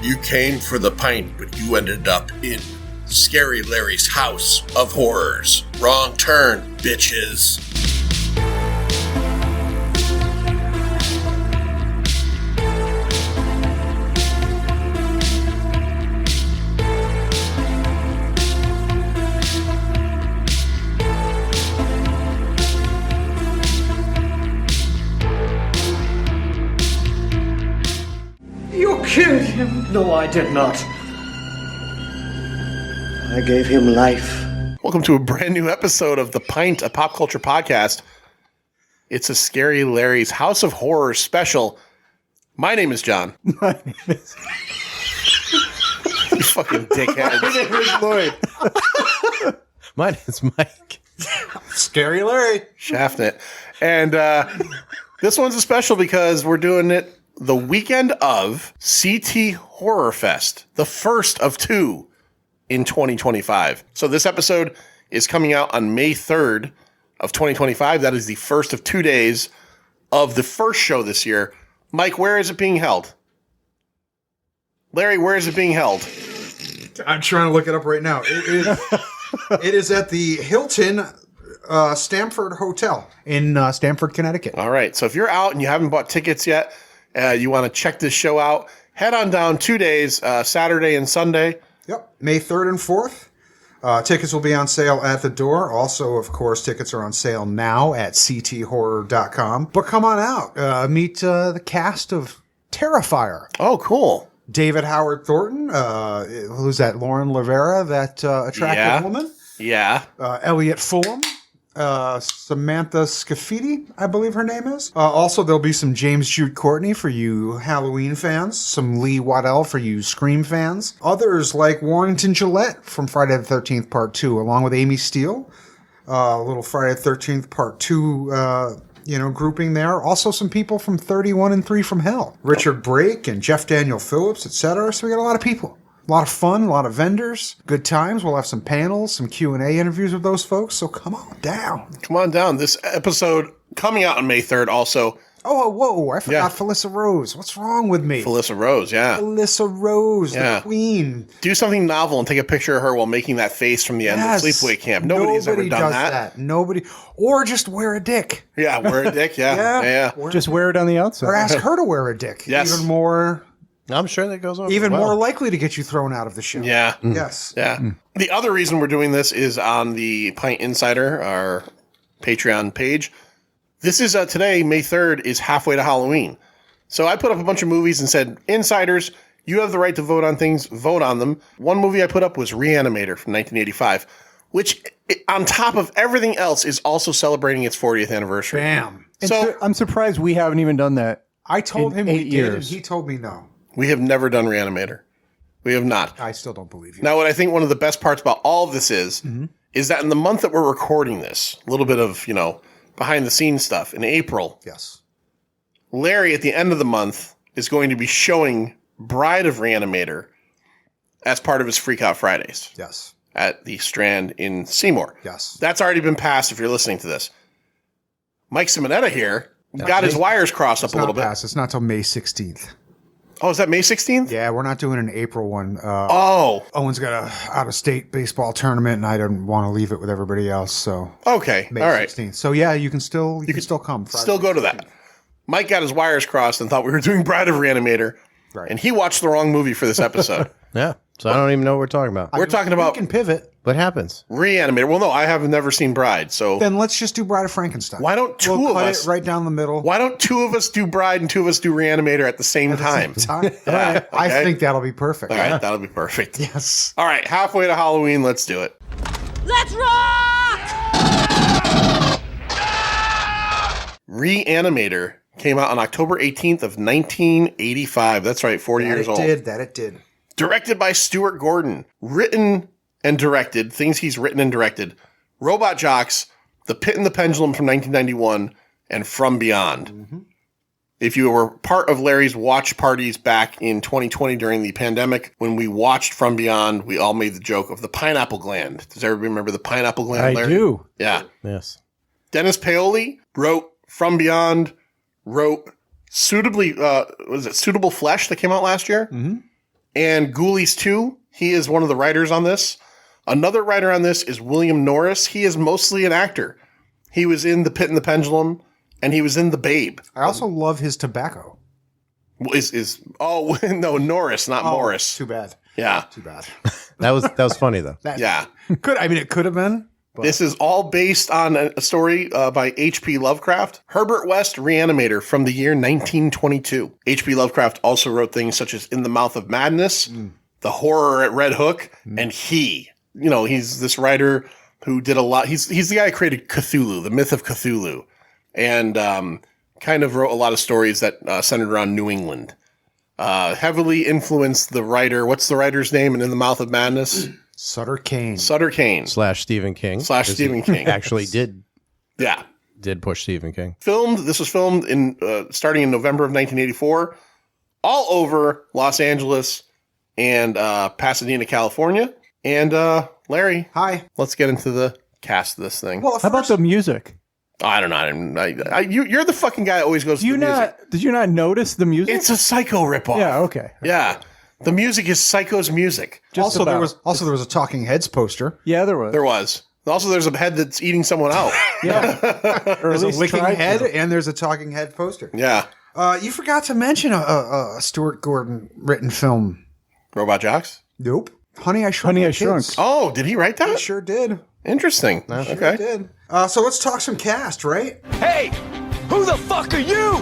You came for the pint, but you ended up in Scary Larry's House of Horrors. Wrong turn, bitches. You killed him! No, I did not. I gave him life. Welcome to a brand new episode of The Pint, a pop culture podcast. It's a Scary Larry's House of Horrors special. My name is John. My name is... You fucking dickhead. My name is Lloyd. My name is Mike. Scary Larry. Shafting it. And this one's a special because we're doing it the weekend of CT Horror Fest, the first of two in 2025. So this episode is coming out on May 3rd of 2025. That is the first of 2 days of the first show this year. Mike, where is it being held? Larry, where is it being held? I'm trying to look it up right now. It is at the Hilton Stamford Hotel in Stamford, Connecticut. All right. So if you're out and you haven't bought tickets yet, you want to check this show out, head on down 2 days, Saturday and Sunday. Yep, May 3rd and 4th. Tickets will be on sale at the door. Also, of course, tickets are on sale now at cthorror.com. But come on out. Meet the cast of Terrifier. Oh, cool. David Howard Thornton. Who's that? Lauren Rivera, that attractive woman. Yeah. Elliot Fulham. Samantha Scafidi, I believe her name is. Also, there'll be some James Jude Courtney for you Halloween fans, some Lee Waddell for you Scream fans. Others like Warrington Gillette from Friday the 13th Part 2, along with Amy Steele. Little Friday the 13th Part 2 grouping there. Also some people from 31 and 3 from Hell. Richard Brake and Jeff Daniel Phillips, etc. So we got a lot of people. A lot of fun, a lot of vendors, good times. We'll have some panels, some Q&A interviews with those folks, so come on down. Come on down. This episode coming out on May 3rd also. Oh, whoa, I forgot Felissa Rose. What's wrong with me? Felissa Rose, yeah. Felissa Rose, the queen. Do something novel and take a picture of her while making that face from the end of Sleepaway Camp. Nobody's ever done that. Nobody. Or just wear a dick. Yeah, wear a dick, yeah. Just wear it on the outside. Or ask her to wear a dick. Yes. Even more... I'm sure that goes on. Even more likely to get you thrown out of the show. Yeah. Yes. Yeah. The other reason we're doing this is on the Pint Insider, our Patreon page. This is today, May 3rd, is halfway to Halloween. So I put up a bunch of movies and said, Insiders, you have the right to vote on things, vote on them. One movie I put up was Re-Animator from 1985, which on top of everything else is also celebrating its 40th anniversary. Bam. So I'm surprised we haven't even done that. I told him we 8 did, years. and he told me no. We have never done Re-Animator. We have not. I still don't believe you. Now, what I think one of the best parts about all of this is that in the month that we're recording this, a little bit of, behind the scenes stuff, in April, Yes. Larry at the end of the month is going to be showing Bride of Re-Animator as part of his Freak Out Fridays Yes. at the Strand in Seymour. Yes. That's already been passed if you're listening to this. Mike Simonetta here got his wires crossed up a little bit. It's not till May 16th. Oh, is that May 16th? Yeah, we're not doing an April one. Owen's got a out-of-state baseball tournament, and I didn't want to leave it with everybody else, so okay. May All right. 16th. So yeah, you can still come. Friday. Still go to that. Mike got his wires crossed and thought we were doing Bride of Re-Animator, Right. and he watched the wrong movie for this episode. Yeah. So I don't even know what we're talking about. We're talking about We can pivot. What happens? Re-Animator. Well, no, I have never seen Bride, so Then let's just do Bride of Frankenstein. why don't two we'll of cut us it right down the middle? Why don't two of us do Bride and two of us do Re-Animator at the same time? All right. I okay. think that'll be perfect. All right, that'll be perfect. Yes. All right, halfway to Halloween, let's do it. Let's rock! Re-Animator came out on October 18th of 1985. That's right, 40 years old. It did. Directed by Stuart Gordon. Written and directed, things he's written and directed, Robot Jocks, The Pit and the Pendulum from 1991, and From Beyond. If you were part of Larry's watch parties back in 2020 during the pandemic, when we watched From Beyond, we all made the joke of the pineapple gland. Does everybody remember the pineapple gland, Larry? I do. Yeah. Yes. Dennis Paoli wrote From Beyond, wrote Suitable Flesh that came out last year. And Ghoulies 2, he is one of the writers on this. Another writer on this is William Norris. He is mostly an actor. He was in The Pit and the Pendulum, and he was in The Babe. I also love his tobacco. No, Norris, not Morris. Too bad. Yeah. Too bad. That was funny though. Yeah. It could have been. But. This is all based on a story by H.P. Lovecraft. Herbert West, Re-Animator from the year 1922. H.P. Lovecraft also wrote things such as In the Mouth of Madness, The Horror at Red Hook, and He. You know, he's this writer who did a lot. He's the guy who created Cthulhu, the myth of Cthulhu, and kind of wrote a lot of stories that centered around New England. Heavily influenced the writer. What's the writer's name in The Mouth of Madness? Sutter Kane. Sutter Kane. / Stephen King. Stephen King. Actually did push Stephen King. This was filmed in starting in November of 1984, all over Los Angeles and Pasadena, California. And Larry, hi. Let's get into the cast of this thing. Well, how about the music? I don't know. You're the fucking guy that always goes to the music. Did you not notice the music? It's a Psycho ripoff. Yeah, okay. Yeah. The music is Psycho's music. There was a Talking Heads poster. Yeah, there was. There was. Also, there's a head that's eating someone out. Yeah. There's a licking head, and there's a Talking Head poster. Yeah. You forgot to mention a Stuart Gordon written film. Robot Jocks? Nope. Honey, I Shrunk. Oh, did he write that? He sure did. Interesting. Okay. Did. So let's talk some cast, right? Hey, who the fuck are you?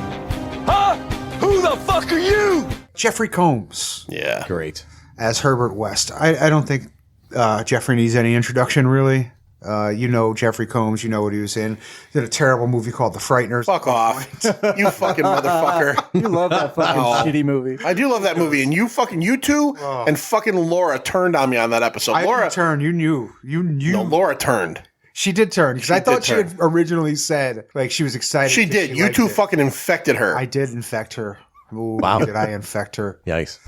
Huh? Who the fuck are you? Jeffrey Combs. Yeah. Great. As Herbert West. I don't think Jeffrey needs any introduction, really. You know Jeffrey Combs. You know what he was in. He did a terrible movie called The Frighteners. Fuck off. You fucking motherfucker. You love that fucking shitty movie. I do love that movie. And you two and fucking Laura turned on me on that episode. Laura turned. You knew. No, Laura turned. She did turn because I thought she had originally said like she was excited. She did. You two fucking infected her. I did infect her. Ooh, Wow. Did I infect her? Yikes.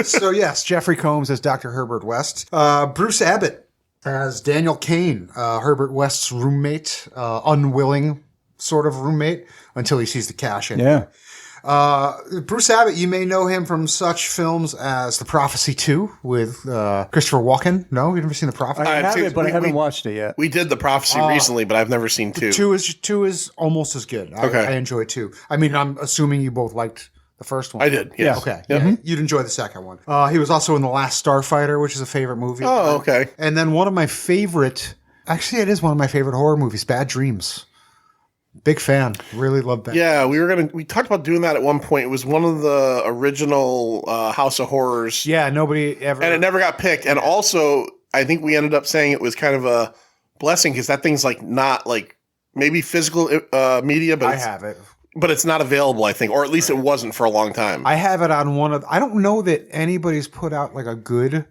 So yes, Jeffrey Combs as Dr. Herbert West. Bruce Abbott as Daniel Kane, Herbert West's roommate, unwilling sort of roommate until he sees the cash in. Yeah. Bruce Abbott, you may know him from such films as The Prophecy 2 with Christopher Walken. No, you've never seen The Prophecy? I I've have seen- it, but I we- haven't we- watched it yet. We did The Prophecy recently, but I've never seen 2. Two is almost as good. Okay. I enjoy 2. I mean, I'm assuming you both liked the first one. I did, yes. Okay. Yep. Yeah. You'd enjoy the second one. He was also in The Last Starfighter, which is a favorite movie. of Oh, mine. okay. And then one of my favorite, actually, it is one of my favorite horror movies, Bad Dreams. Big fan. Really love Bad Yeah, we talked about doing that at one point. It was one of the original House of Horrors. Yeah, nobody ever. And it never got picked. And also, I think we ended up saying it was kind of a blessing because that thing's like not like maybe physical media, but I have it. But it's not available, I think, or at least it wasn't for a long time. I have it on one of. I don't know that anybody's put out like a good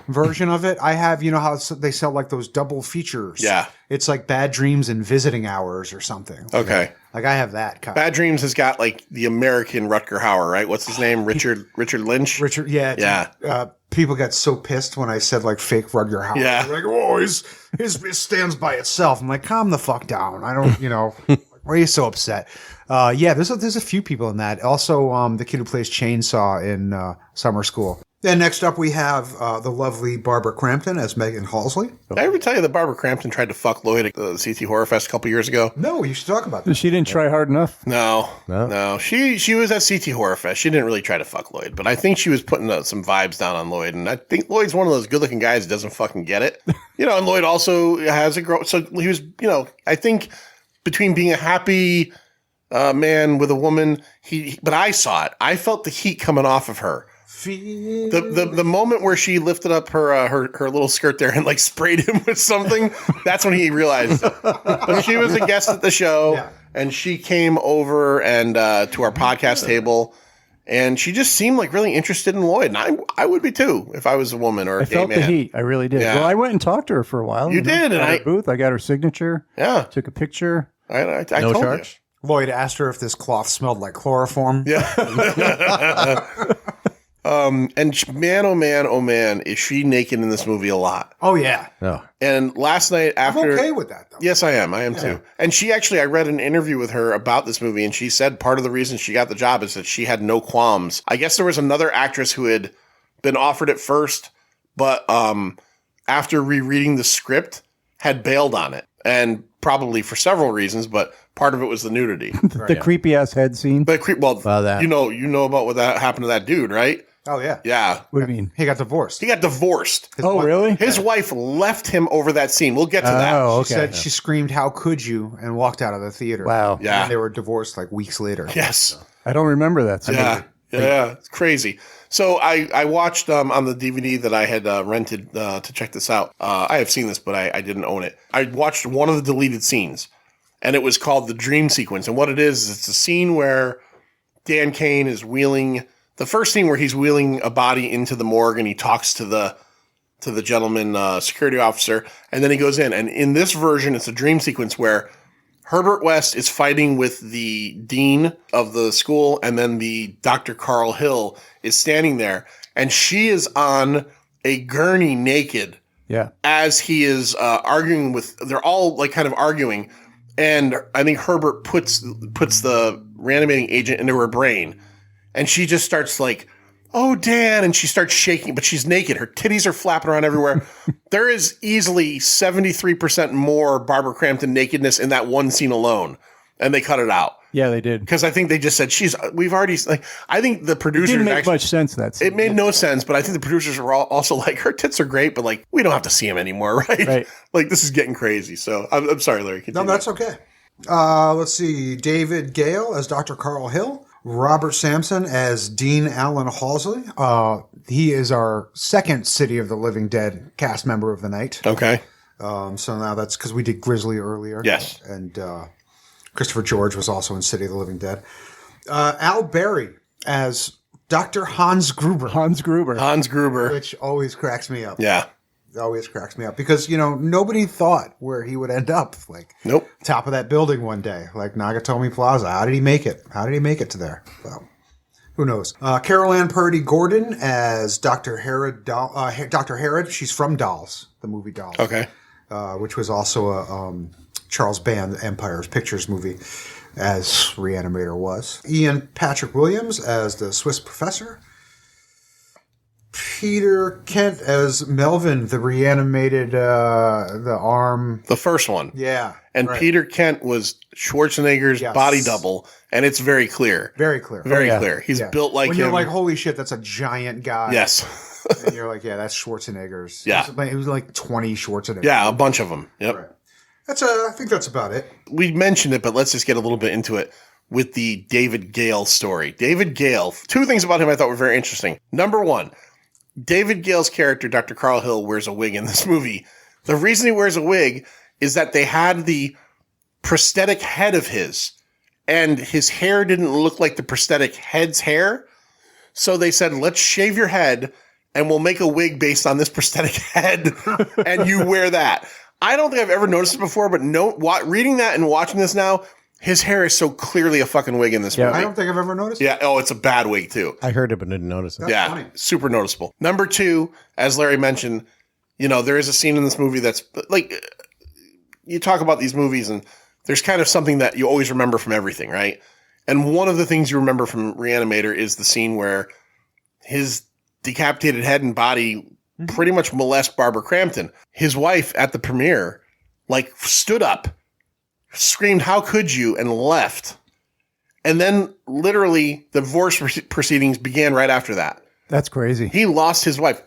version of it. I have, you know how they sell like those double features. Yeah. It's like Bad Dreams and Visiting Hours or something. Okay. Like I have that kind. Bad Dreams has got like the American Rutger Hauer, right? What's his name? Richard Lynch? Richard, yeah. Yeah. People got so pissed when I said like fake Rutger Hauer. Yeah. They're like, oh, his stands by itself. I'm like, calm the fuck down. I don't, why are you so upset? Yeah, there's a few people in that. Also, the kid who plays Chainsaw in Summer School. Then next up we have the lovely Barbara Crampton as Megan Halsey. Did I ever tell you that Barbara Crampton tried to fuck Lloyd at the CT Horror Fest a couple years ago? No, you should talk about this. She didn't try hard enough. No. She was at CT Horror Fest. She didn't really try to fuck Lloyd, but I think she was putting some vibes down on Lloyd. And I think Lloyd's one of those good-looking guys that doesn't fucking get it. And Lloyd also has a girl. So he was, I think between being a happy man with a woman, but I saw it. I felt the heat coming off of her. The moment where she lifted up her little skirt there and like sprayed him with something, that's when he realized. But she was a guest at the show, and she came over and to our podcast table, and she just seemed like really interested in Lloyd, and I would be too if I was a woman or a I gay felt man. the heat. I really did. Yeah. Well, I went and talked to her for a while. You did, and at her booth. I got her signature. Yeah, Took a picture. I No told charge. Lloyd asked her if this cloth smelled like chloroform. Yeah. And man, oh man, is she naked in this movie a lot? Oh yeah. Oh. And last night after, I'm okay with that though. Yes, I am too. And I read an interview with her about this movie, and she said part of the reason she got the job is that she had no qualms. I guess there was another actress who had been offered it first, but after rereading the script, had bailed on it, and probably for several reasons, but part of it was the nudity. The creepy ass head scene. But that. you know about what that happened to that dude, right? Oh, yeah. Yeah, What do you mean? He got divorced. he got divorced. Oh, really? His wife left him over that scene. We'll get to that. Oh, She okay. said she screamed, "How could you?" and walked out of the theater. Wow. Yeah. And they were divorced like weeks later. Yes. I don't remember that scene. Yeah, it's crazy. So I watched on the DVD that I had rented to check this out. I have seen this, but I didn't own it. I watched one of the deleted scenes, and it was called the dream sequence. And what it is it's a scene where Dan Cain is wheeling the first scene where he's wheeling a body into the morgue, and he talks to the gentleman security officer, and then he goes in. And in this version, it's a dream sequence where Herbert West is fighting with the dean of the school, and then the Dr. Carl Hill is standing there, and she is on a gurney naked Yeah. as he is arguing with. They're all like kind of arguing, and I think Herbert puts the reanimating agent into her brain, and she just starts like, "Oh, Dan," and she starts shaking, but she's naked. Her titties are flapping around everywhere. There is easily 73% more Barbara Crampton nakedness in that one scene alone, and they cut it out Yeah, they did. because I think they just said we've already like. I think the It producers didn't make actually. much sense, that scene. It made no sense, but I think the producers were also like, her tits are great, but like, we don't have to see them anymore, right? Right. Like, this is getting crazy. So I'm sorry, Larry. No, Continue. that's okay. Let's see. David Gale as Dr. Carl Hill. Robert Sampson as Dean Allen Halsey. He is our second City of the Living Dead cast member of the night. Okay. So now that's because we did Grizzly earlier. Yes. And Christopher George was also in City of the Living Dead. Al Berry as Dr. Hans Gruber, Hans Gruber. Hans Gruber. which always cracks me up. Yeah. Always cracks me up because, nobody thought where he would end up. Like, Nope. top of that building one day, like Nagatomi Plaza. How did he make it? How did he make it to there? Well, who knows? Carol Ann Purdy Gordon as Dr. Herod. Dr. Herod. She's from Dolls, the movie Dolls. Okay. Which was also a Charles Band Empire's Pictures movie, as Re-Animator was. Ian Patrick Williams as the Swiss professor. Peter Kent as Melvin, the reanimated, the arm. The first one. Yeah. And right. Peter Kent was Schwarzenegger's Yes. body double, and it's very clear. Very clear. Very yeah. clear. He's Yeah. built like when him. you're like, holy shit, that's a giant guy. Yes. And you're like, yeah, that's Schwarzenegger's. Yeah. It was like 20 Schwarzeneggers. Yeah, a bunch of them. Yep. Right. I think that's about it. We mentioned it, but let's just get a little bit into it with the David Gale story. David Gale, two things about him I thought were very interesting. Number one, David Gale's character, Dr. Carl Hill, wears a wig in this movie. The reason he wears a wig is that they had the prosthetic head of his, and his hair didn't look like the prosthetic head's hair. So they said, let's shave your head, and we'll make a wig based on this prosthetic head, and you wear that. I don't think I've ever noticed it before, but reading that and watching this now, his hair is so clearly a fucking wig in this movie. I don't think I've ever noticed. Yeah. Oh, it's a bad wig too. I heard it, but didn't notice it. Yeah. funny. Super noticeable. Number two, as Larry mentioned, there is a scene in this movie that's like, you talk about these movies and there's kind of something that you always remember from everything, right? And one of the things you remember from Re-Animator is the scene where his decapitated head and body pretty much molest Barbara Crampton. His wife at the premiere, like, stood up, screamed, "How could you?" and left. And then literally the divorce proceedings began right after that. That's crazy. He lost his wife.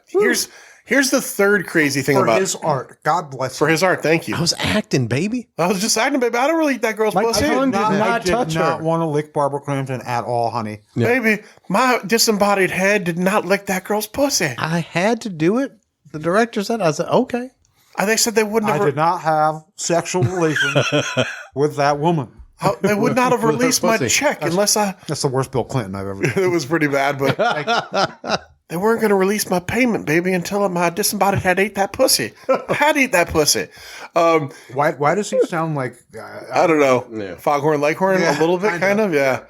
Here's the third crazy thing For about his art. God bless for him. his art. Thank you. I was acting, baby. I was just acting, baby. I don't really eat that girl's My pussy. tongue did I not did touch not her. want to lick Barbara Crampton at all, honey. Baby, my disembodied head did not lick that girl's pussy. I had to do it. The director said, I said, okay. They said they wouldn't I have. did not have sexual relations with that woman. They would not have With her released my pussy. check unless I. That's the worst Bill Clinton I've ever done. It was pretty bad, but they weren't going to release my payment, baby, until my disembodied head ate that pussy. I had to eat that pussy. Why does he sound like... I don't know. Foghorn Leghorn, Yeah, a little bit, kind of, yeah.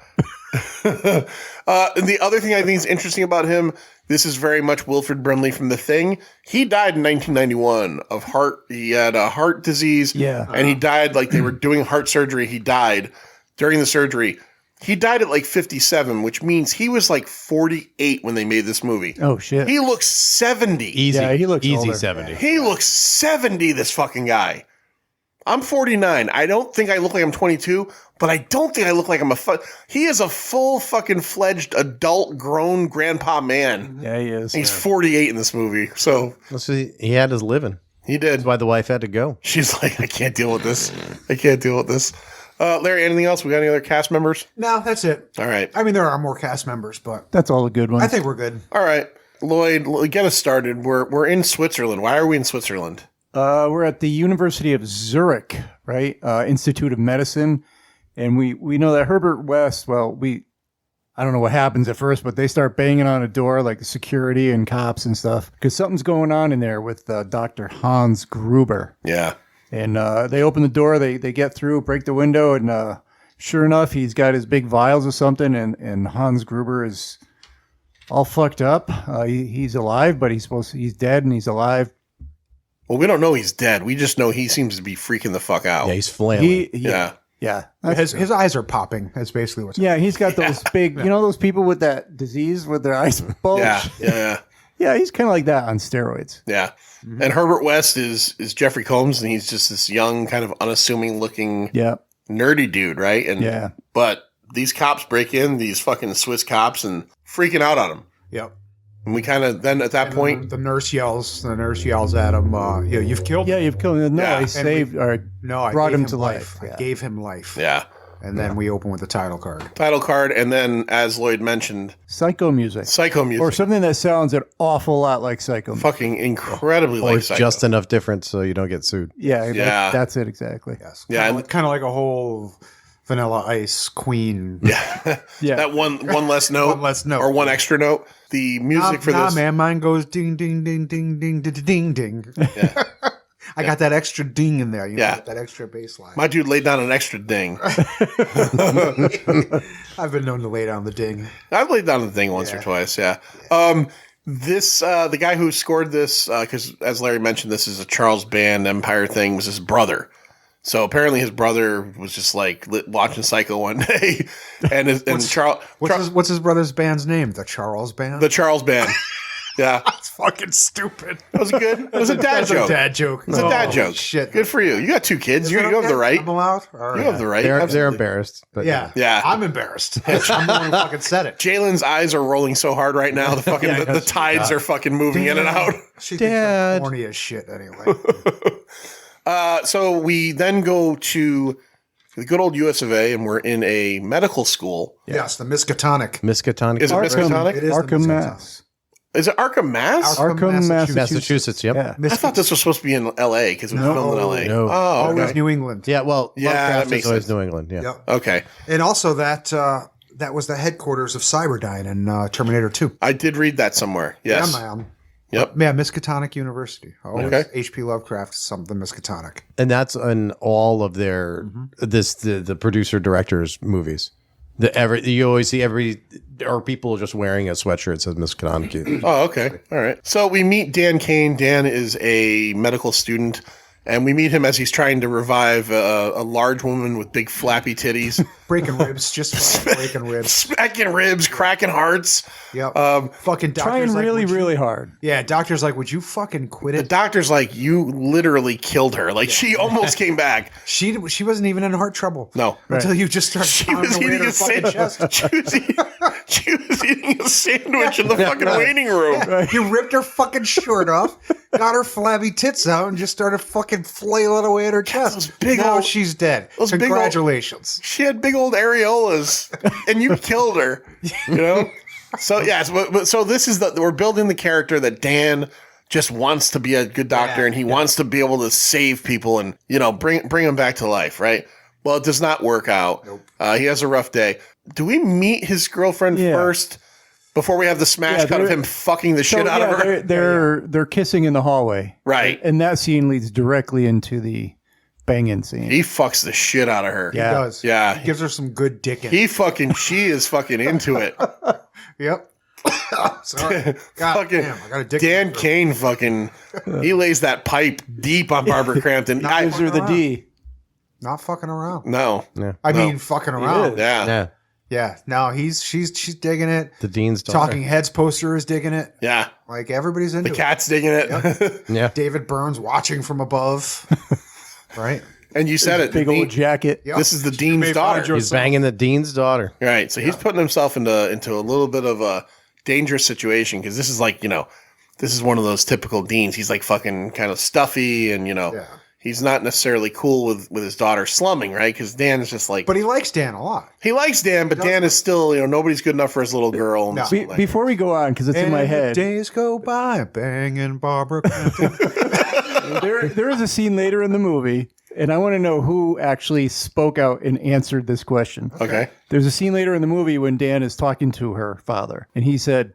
And the other thing I think is interesting about him, this is very much Wilfred Brimley from The Thing. He died in 1991 of heart. He had a heart disease. Yeah. And he died like they were doing heart surgery. He died during the surgery. He died at like 57, which means he was like 48 when they made this movie. Oh shit. He looks 70. Easy. Yeah, he looks easy older. 70. He looks 70, this fucking guy. I'm 49. I don't think I look like I'm 22, but I don't think I look like I'm he is a full fucking fledged adult grown grandpa man. Yeah, he is. He's 48 in this movie. So Let's see. He had his living. he did. That's why the wife had to go. She's like, I can't deal with this. I can't deal with this. Larry, anything else? We got any other cast members? No, that's it. All right. I mean, there are more cast members, but That's all the good ones. I think we're good. All right. Lloyd, get us started. We're in Switzerland. Why are we in Switzerland? We're at the University of Zurich, right? Institute of Medicine. And we know that Herbert West, I don't know what happens at first, but they start banging on a door, like the security and cops and stuff, because something's going on in there with Dr. Hans Gruber. Yeah. And they open the door, they get through, break the window, and sure enough, he's got his big vials of something, and Hans Gruber is all fucked up. He's alive, but he's dead and he's alive. Well, we don't know he's dead. We just know he seems to be freaking the fuck out. Yeah, he's flailing. Yeah. Yeah. His eyes are popping. That's basically what's Yeah, he's got those big, you know those people with that disease with their eyes bulge? Yeah. Yeah, he's kind of like that on steroids. Yeah. And Herbert West is Jeffrey Combs, and he's just this young, kind of unassuming looking Yeah. nerdy dude, right? And Yeah. But these cops break in, these fucking Swiss cops, and freaking out on him. Yep. And we kind of then at that point, The nurse yells at him, you've killed Yeah, you've killed him. No, Yeah. I saved or No, I brought gave him to life. I Yeah. gave him life. yeah, And then we open with the title card. title card, and then as Lloyd mentioned, Psycho music. psycho music, Or something that sounds an awful lot like psycho music. fucking incredibly Or like it's psycho. just enough different so you don't get sued. Yeah, Yeah. that's it exactly. Yes. Yeah, Kind of like a whole Vanilla Ice Queen. yeah, Yeah. that one less note, One less note. or one extra note. The music for this, man, mine goes ding, ding, ding, ding, ding, ding, ding, ding. Yeah. I got that extra ding in there. You Yeah. know, that extra bass line. My dude laid down an extra ding. I've been known to lay down the ding. I've laid down the thing once or twice. Yeah. This the guy who scored this, because as Larry mentioned, this is a Charles Band Empire thing, was his brother. So apparently his brother was just like watching Psycho one day, and Charles, What's his brother's band's name? The Charles Band? the Charles Band. Yeah, That's fucking stupid. that was good. It was a dad That's joke. a dad joke. It's a dad Oh, joke. Shit. Good for you. You got two kids. Is You that have the okay? right. I'm allowed? All right. You have the right. They're Absolutely. embarrassed. But Yeah. Yeah. I'm embarrassed. I'm the one who fucking said it. Jalen's eyes are rolling so hard right now. The fucking the tides are fucking moving in and out. She Dad. thinks I'm corny as shit anyway. So we then go to the good old US of A, and we're in a medical school. Yes, the Miskatonic. Miskatonic. Is it Miskatonic? It is the Arkham, Miskatonic. Mass. Is it Arkham, Mass? Arkham, Massachusetts. Massachusetts, yep. Yeah. I thought this was supposed to be in LA because it was filmed in LA. No. Oh, Always okay. New England. Yeah, well, Yeah, that Lovecraft makes is always sense. New England. Yeah. Yep. Okay. And also that was the headquarters of Cyberdyne in Terminator 2. I did read that somewhere. Yes. Yeah, man. Yep. Yeah, Miskatonic University. Oh, Okay. H.P. Lovecraft, something Miskatonic. And that's in all of their the producer directors movies. You always see or people just wearing a sweatshirt that says Miskatonic. Oh, okay. All right. So we meet Dan Kane. Dan is a medical student, and we meet him as he's trying to revive a large woman with big flappy titties, Breaking ribs, just fucking breaking ribs. smacking ribs, cracking hearts. Yep. Fucking doctor's Trying like, really, would you- really hard. Yeah, doctor's like, would you fucking quit The it? doctor's like, you literally killed her. Like, she almost came back. She wasn't even in heart trouble. No. Until you just started She pounding was away at eating her a fucking chest. sandwich. She was eating a sandwich in the fucking waiting room. You ripped her fucking shirt off, got her flabby tits out, and just started fucking flailing away at her chest. big Now old- she's dead. those big old- Congratulations. She had big old areolas, and you killed her. You know. So yes, but so this is we're building the character that Dan just wants to be a good doctor, and he wants to be able to save people and bring them back to life, right? Well, it does not work out. Nope. He has a rough day. Do we meet his girlfriend first before we have the smash cut of him fucking the shit out of her? They're kissing in the hallway. Right. And that scene leads directly into the banging scene. He fucks the shit out of her. He does. Yeah. He gives her some good dicking. She is fucking into it. Yep. Sorry. God Fucking damn, I got a dick. Dan Kane fucking, he lays that pipe deep on Barbara Crampton. Gives her the D. Not fucking around. No. Yeah. I mean, fucking around. Yeah. Yeah. Yeah, no, she's digging it. The Dean's daughter. Talking Heads poster is digging it. Yeah. Like everybody's into The cat's digging it. Yep. Yeah. David Burns watching from above. Right? And you said it. Big the old Dean- jacket. Yep. This is the Dean's may daughter. find your- He's banging the Dean's daughter. Right. So he's putting himself into a little bit of a dangerous situation because this is like, this is one of those typical Deans. He's like fucking kind of stuffy and, Yeah. he's not necessarily cool with his daughter slumming, right? Because Dan is just like, But he likes Dan a lot. he likes Dan, but Dan is still, nobody's good enough for his little girl. And No. so, like- Before we go on, because it's in my And the head, days go by, banging Barbara Crampton. there is a scene later in the movie, and I want to know who actually spoke out and answered this question. okay. There's a scene later in the movie when Dan is talking to her father, and he said,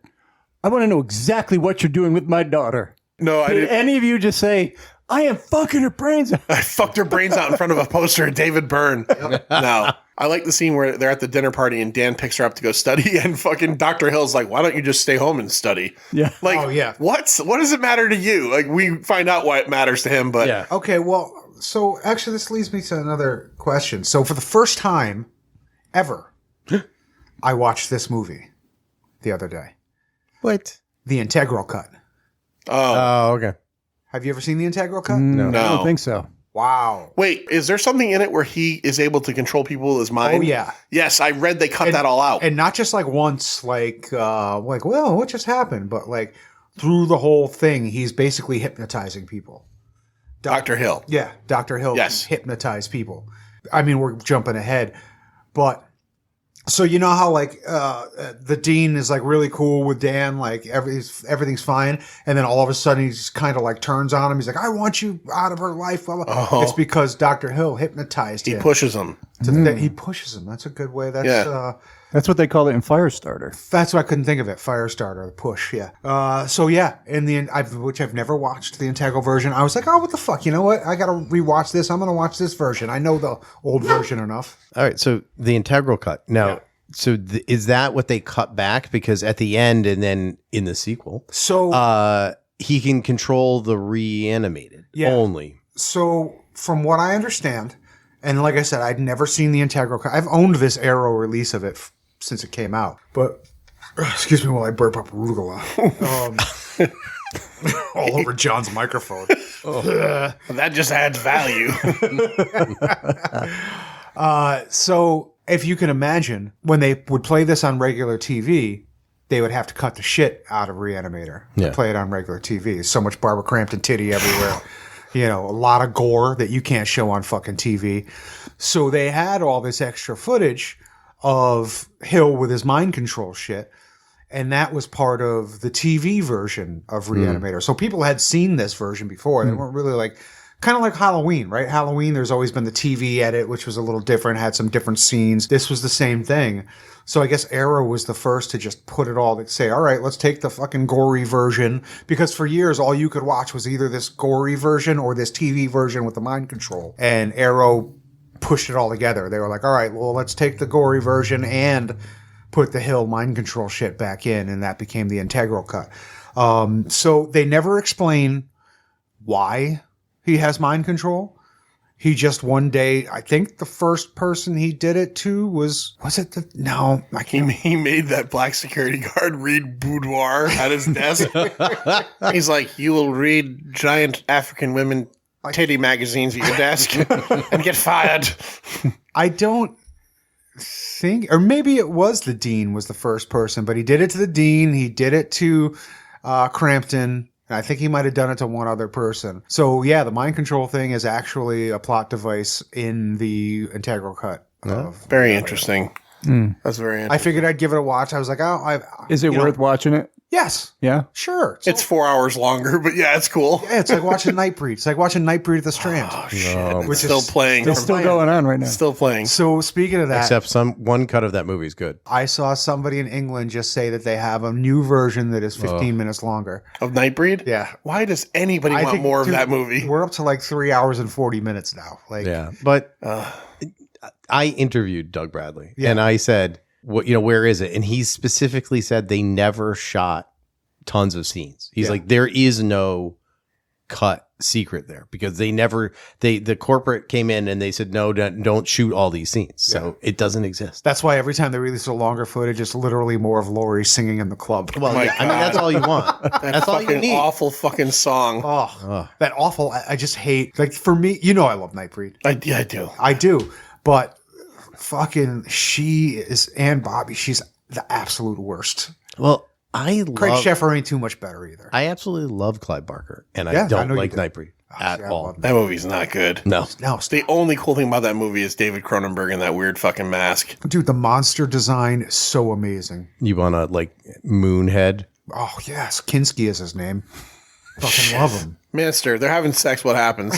I want to know exactly what you're doing with my daughter. No, I Did didn't. any of you just say, I am fucking her brains out? I fucked her brains out in front of a poster of David Byrne. No. I like the scene where they're at the dinner party and Dan picks her up to go study and fucking Dr. Hill's like, why don't you just stay home and study? Yeah. Like, Oh, yeah. what does it matter to you? Like, we find out why it matters to him, but Yeah. Okay, well, so actually this leads me to another question. So for the first time ever, I watched this movie the other day. What? The Integral Cut. Oh, okay. Have you ever seen the Integral Cut? No, I No. don't think so. Wow. wait, is there something in it where he is able to control people with his mind? Oh, yeah. Yes, I read they cut that all out. And not just like once, well, what just happened? But like through the whole thing, he's basically hypnotizing people. Dr. Hill. Yeah, Dr. Hill Yes. hypnotized people. I mean, we're jumping ahead, but so you know how like the dean is like really cool with Dan, like everything's fine, and then all of a sudden he just kind of like turns on him. He's like, "I want you out of her life." Blah, blah. Oh. It's because Dr. Hill hypnotized He him. pushes him. He pushes him. That's a good way. That's Yeah. That's what they call it in Firestarter. That's what I couldn't think of it. Firestarter, push, yeah. So yeah, which I've never watched the Integral version. I was like, oh, what the fuck? You know what? I gotta rewatch this. I'm gonna watch this version. I know the old version enough. All right. So the integral cut. Now, so is that what they cut back? Because at the end and then in the sequel, So he can control the reanimated Yeah. only. So from what I understand, and like I said, I'd never seen the Integral cut. I've owned this Arrow release of it since it came out. But excuse me while I burp up arugula. All over John's microphone. That just adds value. So if you can imagine, when they would play this on regular TV, they would have to cut the shit out of Re-Animator Yeah. to play it on regular TV. So much Barbara Crampton titty everywhere. A lot of gore that you can't show on fucking TV. So they had all this extra footage of Hill with his mind control shit. And that was part of the TV version of Re-Animator. So people had seen this version before. They weren't really like, kind of like Halloween, right? Halloween, there's always been the TV edit, which was a little different, had some different scenes. This was the same thing. So I guess Arrow was the first to just put it all, to say, all right, let's take the fucking gory version. Because for years, all you could watch was either this gory version or this TV version with the mind control. And Arrow pushed it all together. They were like, all right, well, let's take the gory version and put the Hill mind control shit back in. And that became the Integral cut. So they never explain why he has mind control. He just one day, I think the first person he did it to was it no, I can't. He made that black security guard read boudoir at his desk. He's like, you will read giant African women titty magazines at your desk and get fired. I don't think, or maybe it was the dean was the first person, but he did it to the dean. He did it to Crampton. I think he might have done it to one other person. So yeah, the mind control thing is actually a plot device in the Integral cut. Very interesting. That's very interesting. I figured I'd give it a watch. I was like, oh, Is it worth watching it? Yes. Yeah. Sure. It's 4 hours longer, but yeah, it's cool. Yeah, it's like watching Nightbreed. It's like watching Nightbreed at the Strand. Oh, shit. Which It's still is playing. It's still going on right now. Still playing. So speaking of that, Except one cut of that movie is good. I saw somebody in England just say that they have a new version that is 15 minutes longer. Of Nightbreed? Yeah. Why does anybody want more of dude, that movie? We're up to like 3 hours and 40 minutes now. Like, Yeah, but I interviewed Doug Bradley, Yeah. and I said, "What where is it?" And he specifically said they never shot tons of scenes. He's Yeah. like, there is no cut secret there because the corporate came in and they said, no, don't shoot all these scenes. So it doesn't exist. That's why every time they release a longer footage, it's literally more of Laurie singing in the club. Well, I mean, that's all you want. That's all you Fucking need. awful fucking song. Oh, that awful. I just hate, like, for me, I love Nightbreed. I do. I do. But fucking she is, and Bobby, she's the absolute worst. Well, Craig Sheffer ain't too much better either. I absolutely love Clive Barker, and Yeah, I I don't know you like do. Nightbreed at I all. love That movie's not good. No. No, The only cool thing about that movie is David Cronenberg and that weird fucking mask. dude, the monster design is so amazing. You want to like Moonhead? Oh yes, Kinski is his name. Fucking love him. Minister, they're having sex. What happens?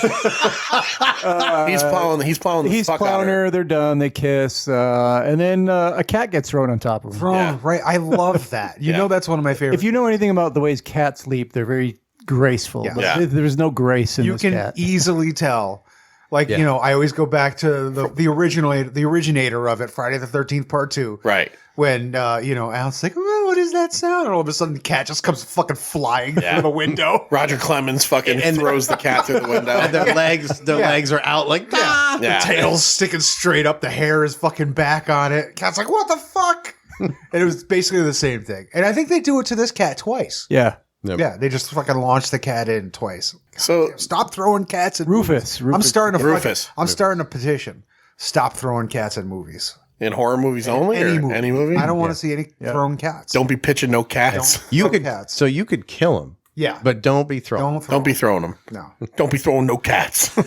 He's plowing. He's plowing the He's fuck out plowing of her. her. They're done. They kiss, and then a cat gets thrown on top of him. Wrong, right? I love that. You know, that's one of my favorites. If you know anything about the ways cats leap, they're very graceful. Yeah. But Yeah. there's no grace in you this can cat. easily tell. Like, I always go back to the originator of it, Friday the 13th Part 2. Right. When, Al's like, oh, what is that sound? And all of a sudden the cat just comes fucking flying through the window. Roger Clemens fucking throws the cat through the window. And their legs are out like ah! Yeah. The tail's sticking straight up. The hair is fucking back on it. Cat's like, what the fuck? And it was basically the same thing. And I think they do it to this cat twice. Yeah. Yeah, they just fucking launch the cat in twice. So Stop throwing cats in Rufus. movies. I'm starting Rufus. I'm starting a petition. Stop throwing cats in movies. in horror movies only, or any movie? I don't want to see any thrown cats. Don't be pitching no cats. You Throw could cats. so you could kill him. Yeah, But don't be throwing. Don't be throwing them. No, Don't be throwing no cats.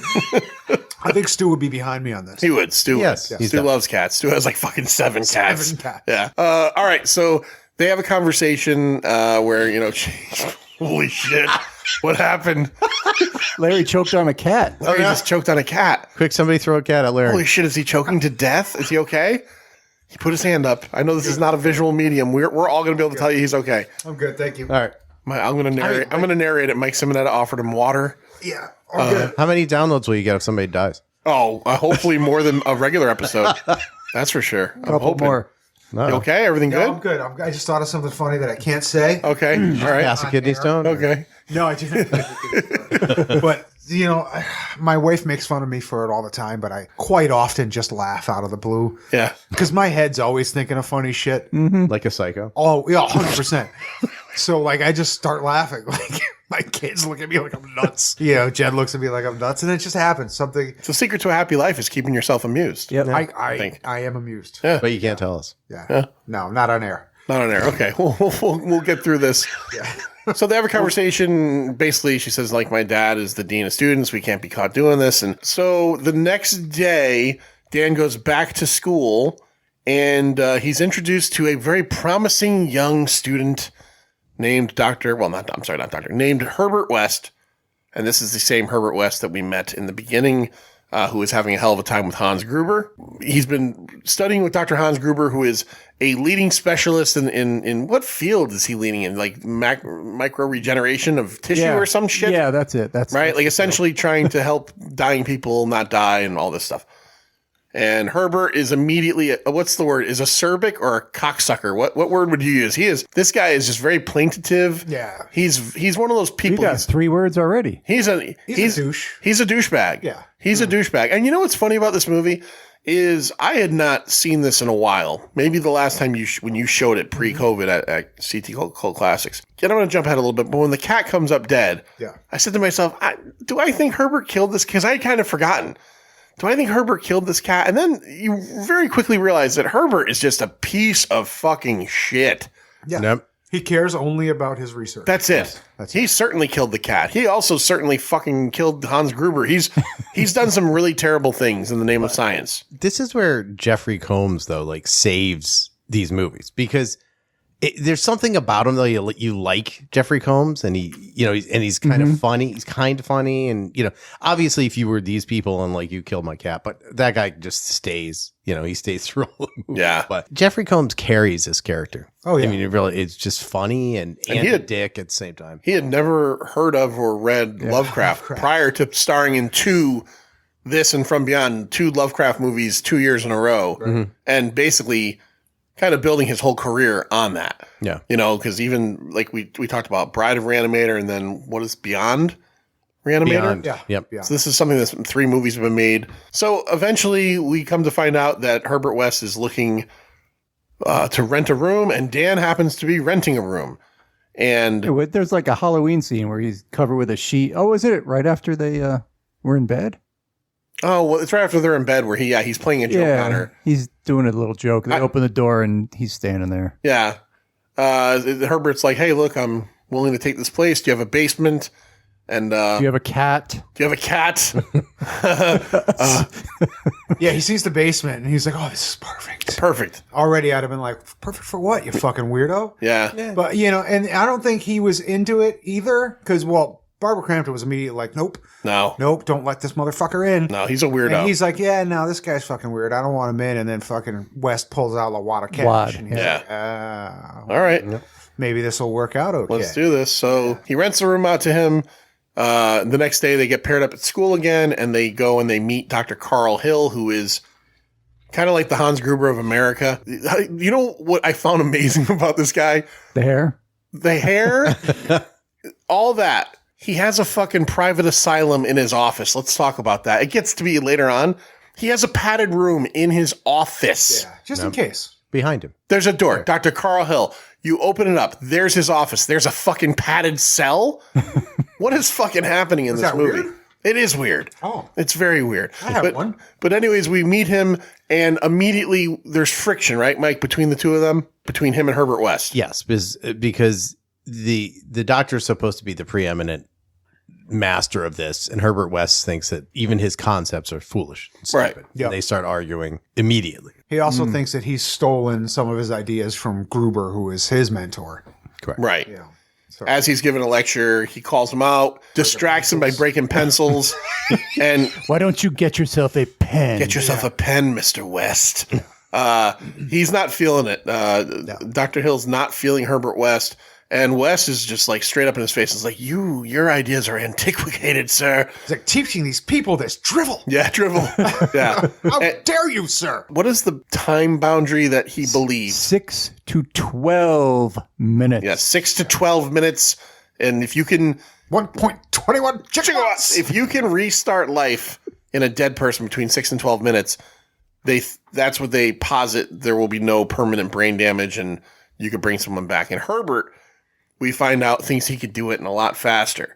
I think Stu would be behind me on this. He would. Stu. Yes, would. he's Stu done. loves cats. Stu has like fucking seven cats. 7 cats. Yeah. All right. So they have a conversation where holy shit, what happened? Larry choked on a cat. Oh, he just choked on a cat. Quick, somebody throw a cat at Larry. Holy shit, is he choking to death? Is he okay? He put his hand up. I know this is not a visual medium. We're all going to be able to tell you he's okay. I'm good, thank you. All right. I'm going to narrate. I'm going to narrate it. Mike Simonetta offered him water. Yeah, I'm good. How many downloads will you get if somebody dies? Oh, hopefully more than a regular episode. That's for sure. I'm Couple hoping. more. You okay? Everything No, I'm good? good. I just thought of something funny that I can't say. Okay. All right. Pass a kidney stone? Okay. No, I didn't. But, my wife makes fun of me for it all the time, but I quite often just laugh out of the blue. Yeah. Because my head's always thinking of funny shit. Like a psycho? Oh, yeah, 100%. So, I just start laughing. Like, my kids look at me like I'm nuts. Jed looks at me like I'm nuts. And it just happens. Something. The secret to a happy life is keeping yourself amused. Yep. I am amused. Yeah. But you can't tell us. Yeah. No, not on air. Not on air. Okay. We'll get through this. Yeah. So they have a conversation. Basically, she says, my dad is the dean of students. We can't be caught doing this. And so the next day, Dan goes back to school and he's introduced to a very promising young student named named Herbert West. And this is the same Herbert West that we met in the beginning, who is having a hell of a time with Hans Gruber. He's been studying with Dr. Hans Gruber, who is a leading specialist in what field is he leading in? Like micro regeneration of tissue or some shit? Yeah, that's it. That's Right? Like essentially trying to help dying people not die and all this stuff. And Herbert is immediately, what's the word? Is acerbic or a cocksucker? What word would you use? This guy is just very plaintive. Yeah. He's one of those You people. got 3 words already. He's a douche. He's a douchebag. Yeah. He's a douchebag. And you know what's funny about this movie is I had not seen this in a while. Maybe the last time when you showed it pre-COVID at CT Cult Classics. And I'm going to jump ahead a little bit, but when the cat comes up dead, I said to myself, do I think Herbert killed this? Because I had kind of forgotten. Do I think Herbert killed this cat? And then you very quickly realize that Herbert is just a piece of fucking shit. Yeah. Yep. He cares only about his research. That's it. He certainly killed the cat. He also certainly fucking killed Hans Gruber. He's done some really terrible things in the name of science. This is where Jeffrey Combs, though, saves these movies because there's something about him, though. You like Jeffrey Combs, and he's kind of funny. He's kind of funny, and obviously, if you were these people and you killed my cat, but that guy just stays. He stays through all the movie. Yeah. But Jeffrey Combs carries this character. Oh, yeah. I mean, it's just funny and a dick at the same time. He had never heard of or read Lovecraft prior to starring in 2 This and From Beyond, 2 Lovecraft movies 2 years in a row, and basically kind of building his whole career on that. Yeah. Because even we talked about Bride of Re-Animator and then what is Beyond? Re-Animator. Beyond. Yeah. Yep. Yeah. So this is something that's 3 movies have been made. So eventually we come to find out that Herbert West is looking to rent a room, and Dan happens to be renting a room. And There's like a Halloween scene where he's covered with a sheet. Oh, is it right after they were in bed? oh, well, it's right after they're in bed where he's playing a joke on her. He's doing a little joke. They open the door and he's standing there. Yeah. Herbert's like, hey, look, I'm willing to take this place. Do you have a basement? And Do you have a cat? do you have a cat? Yeah, he sees the basement and he's like, "Oh, this is perfect." Perfect. Already, I'd have been like, "Perfect for what? You fucking weirdo." Yeah. But and I don't think he was into it either because Barbara Crampton was immediately like, "Nope, No. don't let this motherfucker in." No, he's a weirdo. And he's like, "Yeah, no, this guy's fucking weird. I don't want him in." And then fucking West pulls out a wad of cash. Wad, And he's yeah. like, All right. maybe this will work out okay. Let's do this. So he rents the room out to him. The next day they get paired up at school again, and they go and they meet Dr. Carl Hill, who is kind of like the Hans Gruber of America. You know what I found amazing about this guy? The hair? The hair, all that. He has a fucking private asylum in his office. Let's talk about that. It gets to be later on. He has a padded room in his office. Yeah, just in case. Behind him. There's a door. Dr. Carl Hill. You open it up. There's his office. There's a fucking padded cell. What is fucking happening in this that movie? weird? It is weird. Oh. It's very weird. I have one. But anyways, we meet him, and immediately there's friction, right, Mike, between the two of them, between him and Herbert West. Yes, because the doctor's supposed to be the preeminent master of this, and Herbert West thinks that even his concepts are foolish and stupid. Right. Yep. And they start arguing immediately. He also thinks that he's stolen some of his ideas from Gruber, who is his mentor. Correct. Right. Yeah. So, As he's giving a lecture, he calls him out, distracts him by breaking pencils, and Why don't you get yourself a pen? get yourself a pen, Mr. West. He's not feeling it. Dr. Hill's not feeling Herbert West. And West is just like straight up in his face. It's like, your ideas are antiquated, sir. he's like, teaching these people this drivel. Yeah, drivel. Yeah. How dare you, sir? What is the time boundary that he believes? 6 to 12 minutes. Yeah, 6 to 12 minutes. And if you can 1.21 gigawatts. if you can restart life in a dead person between 6 and 12 minutes, that's what they posit. There will be no permanent brain damage and you could bring someone back. And Herbert, we find out, thinks he could do it in a lot faster.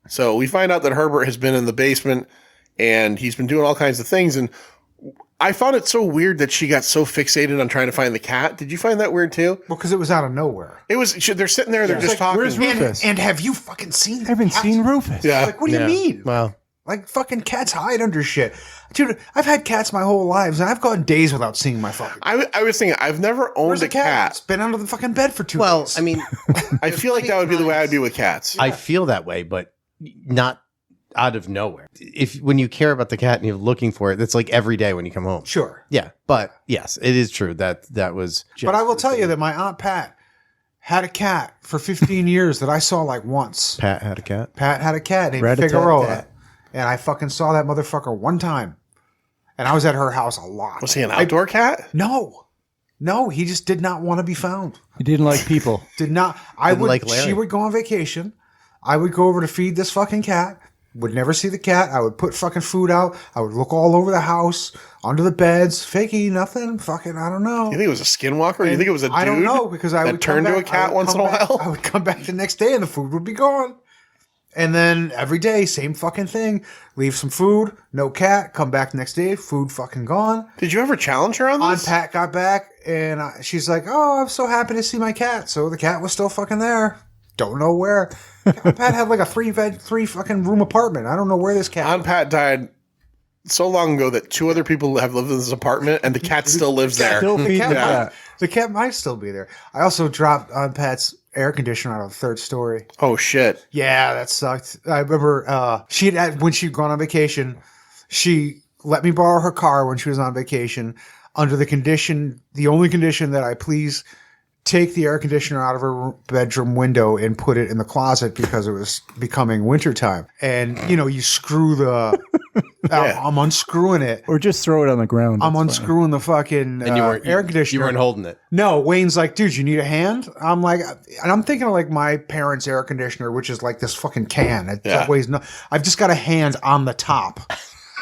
So we find out that Herbert has been in the basement and he's been doing all kinds of things. And I found it so weird that she got so fixated on trying to find the cat. Did you find that weird too? Well, because it was out of nowhere. It was. They're sitting there. They're just talking. Where's Rufus? And have you fucking seen I haven't cat? seen Rufus. Yeah. Like, what do you mean? Well, Like, fucking cats hide under shit. Dude, I've had cats my whole lives, and I've gone days without seeing my fucking I was thinking, I've never owned Where's a the cat? It's cat. been under the fucking bed for 2 well, days. I mean, I feel like that would be the way I'd be with cats. I feel that way, but not out of nowhere. When you care about the cat and you're looking for it, that's like every day when you come home. Sure. Yeah, but yes, it is true that was. But I will tell you that my Aunt Pat had a cat for 15 years that I saw like once. Pat had a cat. Pat had a cat named Rat-a-tat-tat. Figueroa. And I fucking saw that motherfucker one time. And I was at her house a lot. Was he an outdoor cat? No. No, he just did not want to be found. He didn't like people. Did not. Didn't like Larry. She would go on vacation. I would go over to feed this fucking cat. Would never see the cat. I would put fucking food out. I would look all over the house, under the beds, fakey, nothing. Fucking, I don't know. You think it was a skinwalker? You think it was a dude? I don't know because I that would turned come to a back- I cat would once in come a back- while. I would come back the next day and the food would be gone. And then every day, same fucking thing. Leave some food, no cat. Come back next day, food fucking gone. Did you ever challenge her on Aunt this? Pat got back and she's like, "Oh, I'm so happy to see my cat." So the cat was still fucking there. Don't know where. Aunt Pat had like a three fucking room apartment. I don't know where this cat. Aunt Pat died so long ago that 2 other people have lived in this apartment, and the cat still lives there. Still feeding the cat. The cat might still be there. I also dropped Aunt Pat's air conditioner out of the 3rd story. Oh shit! Yeah, that sucked. I remember when she'd gone on vacation, she let me borrow her car when she was on vacation under the only condition that I please take the air conditioner out of her bedroom window and put it in the closet because it was becoming wintertime. And, you screw the... I'm unscrewing it. Or just throw it on the ground. I'm That's unscrewing the fucking air conditioner. You weren't holding it. No, Wayne's like, dude, you need a hand? I'm like, and I'm thinking of like my parents' air conditioner, which is like this fucking can. It weighs no. I've just got a hand on the top,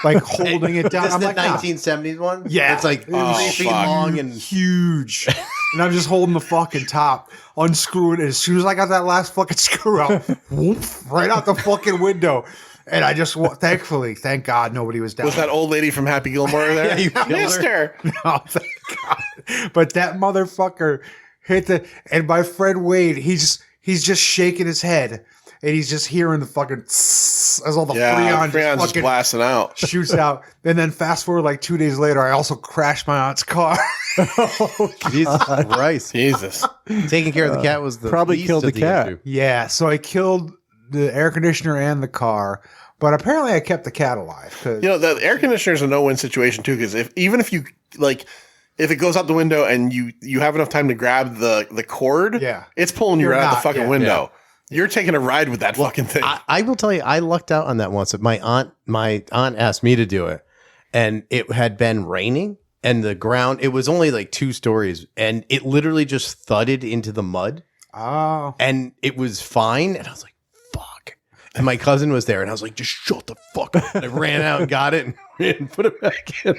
like holding it down. This I'm the like, nah. 1970s one? Yeah. It's like 3 feet long and huge. And I'm just holding the fucking top, unscrewing it. As soon as I got that last fucking screw out, whoop, right out the fucking window. And I just, thank God, nobody was down. Was that old lady from Happy Gilmore there? Yeah, you killed missed her. No, thank God. But that motherfucker hit and my friend Wade, he's just shaking his head. And he's just hearing the fucking as all the Freon just fucking blasting out. shoots out. And then fast forward like 2 days later, I also crashed my aunt's car. Jesus Christ. Jesus. Taking care of the cat was the probably least killed of the cat. issue. Yeah, so I killed the air conditioner and the car. But apparently I kept the cat alive. The air conditioner is a no-win situation too, because even if you if it goes out the window and you have th to grab the cord, it's pulling you You're right out the not, fucking yeah. window. You're taking a ride with that fucking thing. I will tell you, I lucked out on that once. My aunt asked me to do it, and it had been raining, and the ground, it was only like 2 stories, and it literally just thudded into the mud. Oh. And it was fine, and I was like, fuck. And my cousin was there, and I was like, just shut the fuck up. And I ran out and got it and put it back in.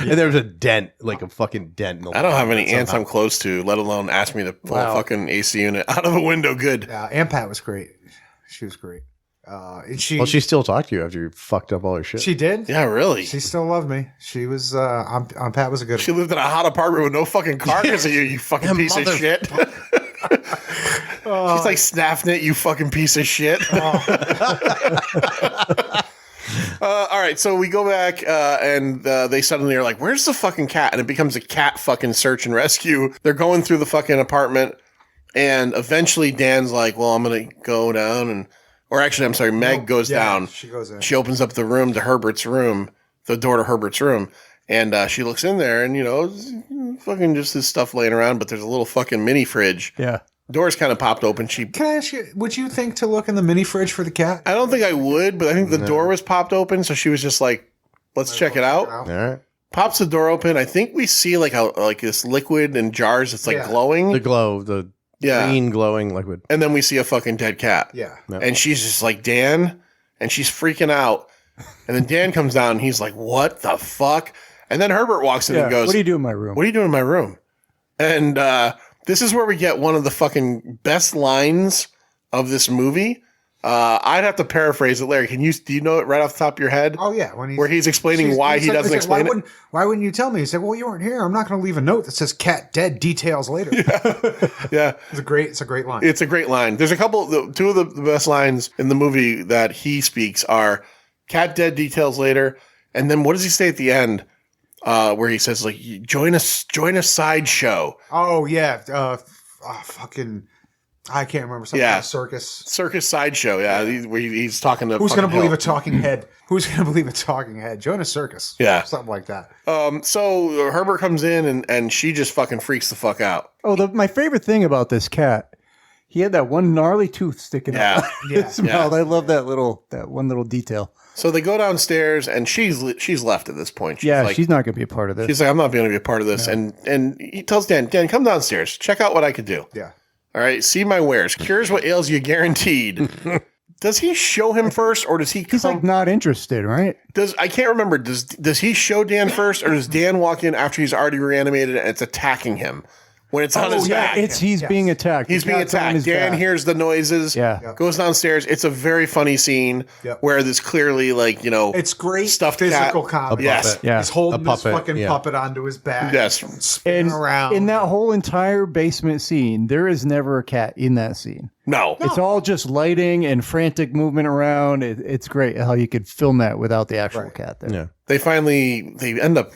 And there was a dent, like a fucking dent. In the I don't have any somehow. ants I'm close to, let alone ask me to pull a fucking AC unit out of the window. Good. Yeah, Aunt Pat was great. She was great. And she still talked to you after you fucked up all her shit. she did. Yeah, really. She still loved me. She was Aunt Pat was a good She lived in a hot apartment with no fucking car because of you, you fucking piece of shit. She's like snapping it, you fucking piece of shit. All right, so we go back and they suddenly are like, where's the fucking cat? And it becomes a cat fucking search and rescue. They're going through the fucking apartment, and eventually Dan's like, well, I'm going to go down Meg goes down. She goes in. She opens up the room to Herbert's room, the door to Herbert's room, and she looks in there, and, fucking just this stuff laying around, but there's a little fucking mini fridge. Yeah. Door's kind of popped open. Can I ask you, would you think to look in the mini fridge for the cat? I don't think I would, but I think the door was popped open, so she was just like, let's check it out. All right. Pops the door open. I think we see like this liquid in jars that's like glowing. The glow, the green glowing liquid. And then we see a fucking dead cat. Yeah. And she's just like, Dan, and she's freaking out. And then Dan comes down and he's like, what the fuck? And then Herbert walks in and goes, what do you do in my room? What are you doing in my room? And this is where we get one of the fucking best lines of this movie. I'd have to paraphrase it, Larry. Do you know it right off the top of your head? Oh yeah, where he's explaining why he doesn't explain it. Why wouldn't you tell me? He said, "Well, you weren't here. I'm not going to leave a note that says cat dead. Details later." Yeah, it's a great line. It's a great line. There's two of the best lines in the movie that he speaks are "cat dead. Details later," and then what does he say at the end? Where he says like, join a sideshow. Oh yeah, fucking. I can't remember something. Yeah, circus sideshow. Yeah, he's talking to. Who's going to believe a talking head? Who's going to believe a talking head? Join a circus. Yeah, something like that. So Herbert comes in and she just fucking freaks the fuck out. Oh, my favorite thing about this cat, he had that one gnarly tooth sticking out his mouth. I love that one little detail. So they go downstairs and she's left at this point. She's she's not going to be a part of this. She's like, I'm not going to be a part of this. No. And he tells Dan, come downstairs, check out what I could do. Yeah. All right, see my wares. Cures what ails you, guaranteed. Does he show him first, or does he? He's like not interested, right? I can't remember. Does he show Dan first, or does Dan walk in after he's already reanimated and it's attacking him? When it's on his back. He's being attacked. He's being attacked. Dan hears the noises. Yeah. Goes downstairs. It's a very funny scene where there's clearly it's great stuffed physical comedy. Yes. Yeah. He's holding this fucking puppet onto his back. Yes. Spinning around. In that whole entire basement scene, there is never a cat in that scene. No. It's all just lighting and frantic movement around. It's great how you could film that without the actual cat there. Yeah. They end up,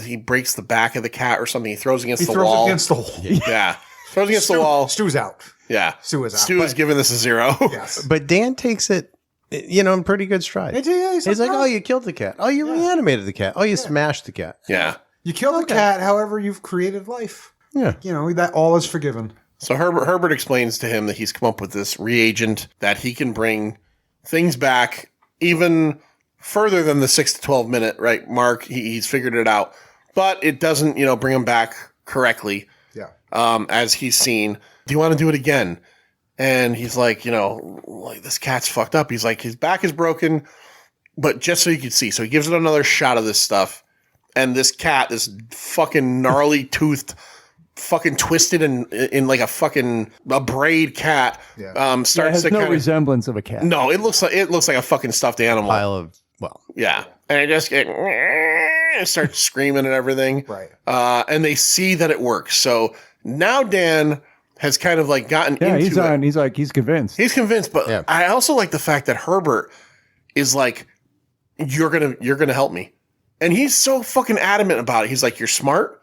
he breaks the back of the cat or something. He throws against the wall. Against the wall. Yeah. Throws against the wall. Stu's out. Yeah. Stu is out. Stu is giving this a 0. Yes. But Dan takes it, in pretty good stride. He's like, oh, you killed the cat. Oh, you reanimated the cat. Oh, you smashed the cat. Yeah. You killed the cat, however you've created life. Yeah. You know, that all is forgiven. So Herbert explains to him that he's come up with this reagent that he can bring things back even further than the 6 to 12 minute, right, mark. He's figured it out, but it doesn't, bring him back correctly. Yeah. As he's seen. Do you want to do it again? And he's like, like this cat's fucked up. He's like, his back is broken, but just so you can see. So he gives it another shot of this stuff. And this cat, this fucking gnarly toothed, fucking twisted in like a braid cat, starts It has to no resemblance of a cat. No, it looks like a fucking stuffed animal. Pile of, well. Yeah. And it starts screaming and everything. Right. And they see that it works. So now Dan has kind of like gotten into it. He's convinced. He's convinced, but I also like the fact that Herbert is like, you're gonna help me. And he's so fucking adamant about it. He's like, you're smart.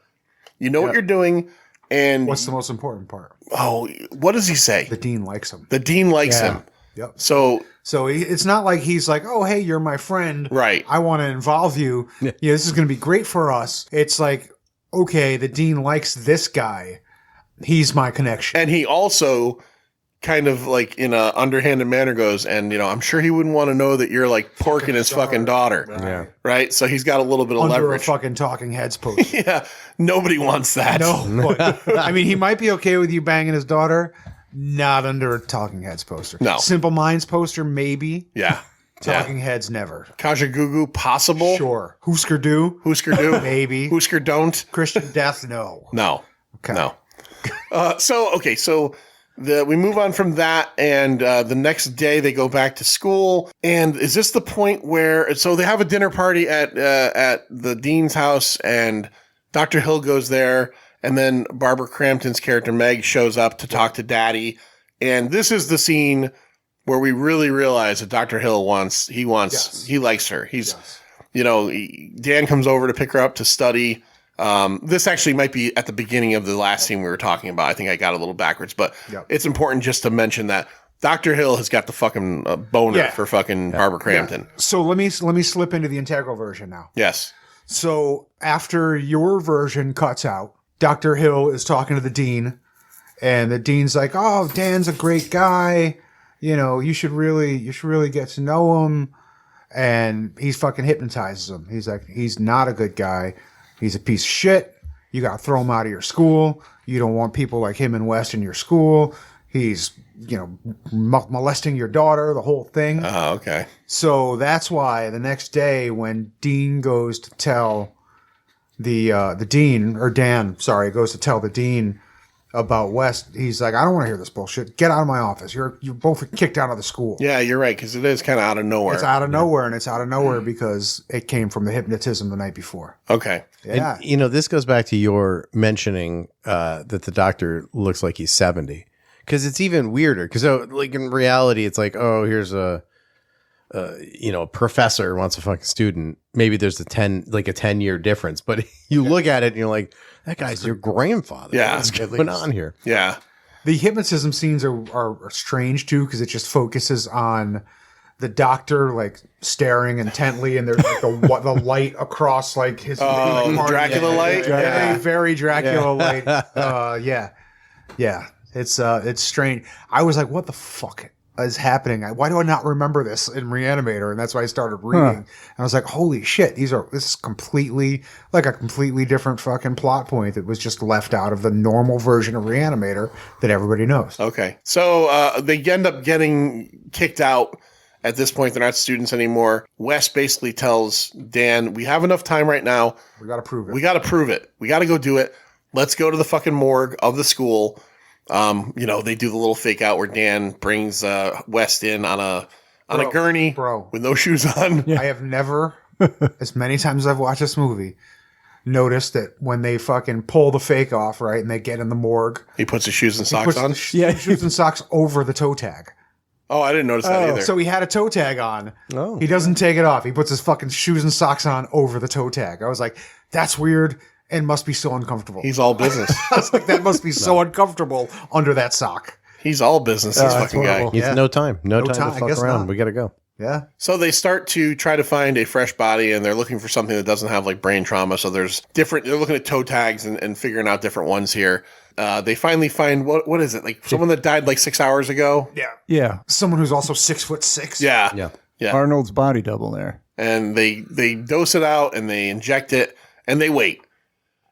You know what you're doing. And what's the most important part? Oh, what does he say? The dean likes him. The dean likes him. Yep. So it's not like he's like, oh, hey, you're my friend. Right. I want to involve you. Yeah, this is going to be great for us. It's like, okay, the dean likes this guy. He's my connection. And he also kind of like in a underhanded manner goes, and I'm sure he wouldn't want to know that you're like porking his fucking daughter. Right. Yeah. Right. So he's got a little bit of Under leverage. a fucking Talking Heads poster. Yeah. Nobody wants that. No. But, I mean, he might be okay with you banging his daughter. Not under a Talking Heads poster. No. Simple Minds poster, maybe. Yeah. Talking Heads, never. Kajagoogoo, possible. Sure. Husker Du. Husker Du. Maybe. Husker Don't. Christian Death, no. No. Okay. No. So we move on from that, and the next day they go back to school. And is this the point where they have a dinner party at the dean's house, and Dr. Hill goes there, and then Barbara Crampton's character Meg shows up to talk to Daddy, and this is the scene where we really realize that Dr. Hill he likes her. He's Dan comes over to pick her up to study. This actually might be at the beginning of the last scene we were talking about. I think I got a little backwards, but it's important just to mention that Dr. Hill has got the fucking boner for fucking Barbara Crampton. Yeah. So let me slip into the integral version now. Yes. So after your version cuts out, Dr. Hill is talking to the dean, and the dean's like, "Oh, Dan's a great guy. You should really get to know him." And he's fucking hypnotizes him. He's like, "He's not a good guy. He's a piece of shit. You got to throw him out of your school. You don't want people like him and West in your school. He's, molesting your daughter, the whole thing." Oh, okay. So that's why the next day when Dean goes to tell the dean, or Dan, sorry, goes to tell the dean about West, he's like, "I don't want to hear this bullshit. Get out of my office. You're both kicked out of the school." Yeah, you're right, because it is kind of out of nowhere. It's out of nowhere, and it's out of nowhere because it came from the hypnotism the night before. Okay. Yeah. And, this goes back to your mentioning that the doctor looks like he's 70. Because it's even weirder. Because like in reality, it's like, oh, here's a professor wants a fucking student. Maybe there's a 10-year difference. But you look at it and you're like, that guy's your grandfather. Yeah. What's going on here? Yeah. The hypnotism scenes are strange too, because it just focuses on the doctor like staring intently, and there's like the light across like his Dracula light. Very Dracula light. Yeah. It's strange. I was like, what the fuck is happening? Why do I not remember this in Re-Animator? And that's why I started reading. And I was like, holy shit, this is completely different fucking plot point that was just left out of the normal version of Re-Animator that everybody knows. Okay. So they end up getting kicked out. At this point, they're not students anymore. Wes basically tells Dan, we have enough time right now. We got to prove it. We got to prove it. We got to go do it. Let's go to the fucking morgue of the school. They do the little fake out where Dan brings West in on a gurney with no shoes on. Yeah. I have never, as many times as I've watched this movie, noticed that when they fucking pull the fake off, right, and they get in the morgue, he puts his shoes and socks on. Shoes and socks over the toe tag. Oh, I didn't notice that either. So he had a toe tag on. Oh. He doesn't take it off. He puts his fucking shoes and socks on over the toe tag. I was like, that's weird and must be so uncomfortable. He's all business. I was like, that must be so uncomfortable under that sock. He's all business, this fucking guy. He's no time. No time to fuck around. Not. We got to go. Yeah. So they start to try to find a fresh body, and they're looking for something that doesn't have like brain trauma. So there's different. They're looking at toe tags and figuring out different ones here. They finally find what is it, like someone that died like 6 hours ago? Yeah. Yeah. Someone who's also 6'6". Yeah. Arnold's body double there. And they dose it out and they inject it and they wait.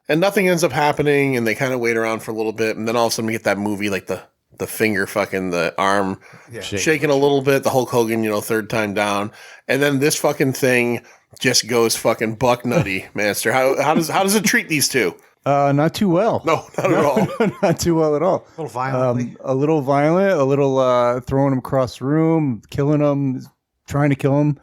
And nothing ends up happening, and they kind of wait around for a little bit, and then all of a sudden we get that movie, like the finger fucking, the arm shaking a little bit, the Hulk Hogan, third time down. And then this fucking thing just goes fucking buck nutty, Master. How does it treat these two? Not too well. No, not at all. Not too well at all. A little violently. A little violent, a little throwing him across the room, killing him, trying to kill him.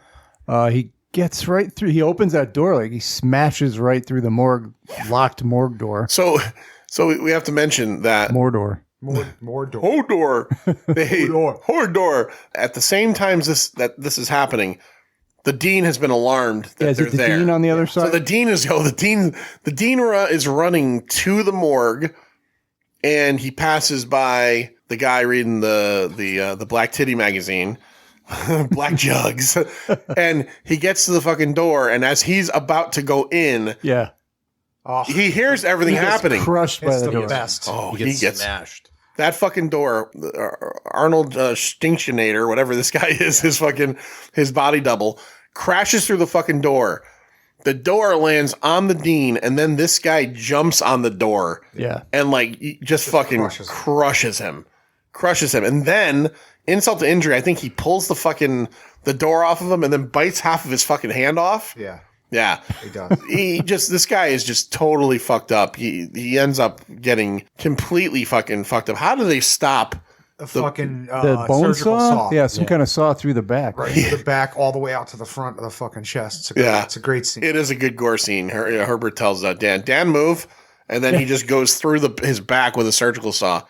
He gets right through. He opens that door, like he smashes right through the locked morgue door. So we have to mention that Mordor. More door. Hodor. Hodor. At the same time this is happening, the dean has been alarmed that Is they're it the there. dean on the other side? So the dean is running to the morgue, and he passes by the guy reading the Black Titty magazine, Black Jugs, and he gets to the fucking door, and as he's about to go in, he hears everything happening. Crushed by the the door. best. Oh, He gets smashed. that fucking door, Arnold Stinktionator, whatever this guy is, his body double, crashes through the fucking door. The door lands on the dean, and then this guy jumps on the door. Yeah. And just fucking crushes him. And then, insult to injury, I think he pulls the door off of him and then bites half of his fucking hand off. Yeah. Yeah. He does. This guy is just totally fucked up. He ends up getting completely fucking fucked up. How do they stop The fucking The bone surgical saw? saw. Yeah, some kind of saw through the back. Right through the back, all the way out to the front of the fucking chest. It's a great scene. It is a good gore scene. Herbert tells Dan move, and then he just goes through his back with a surgical saw.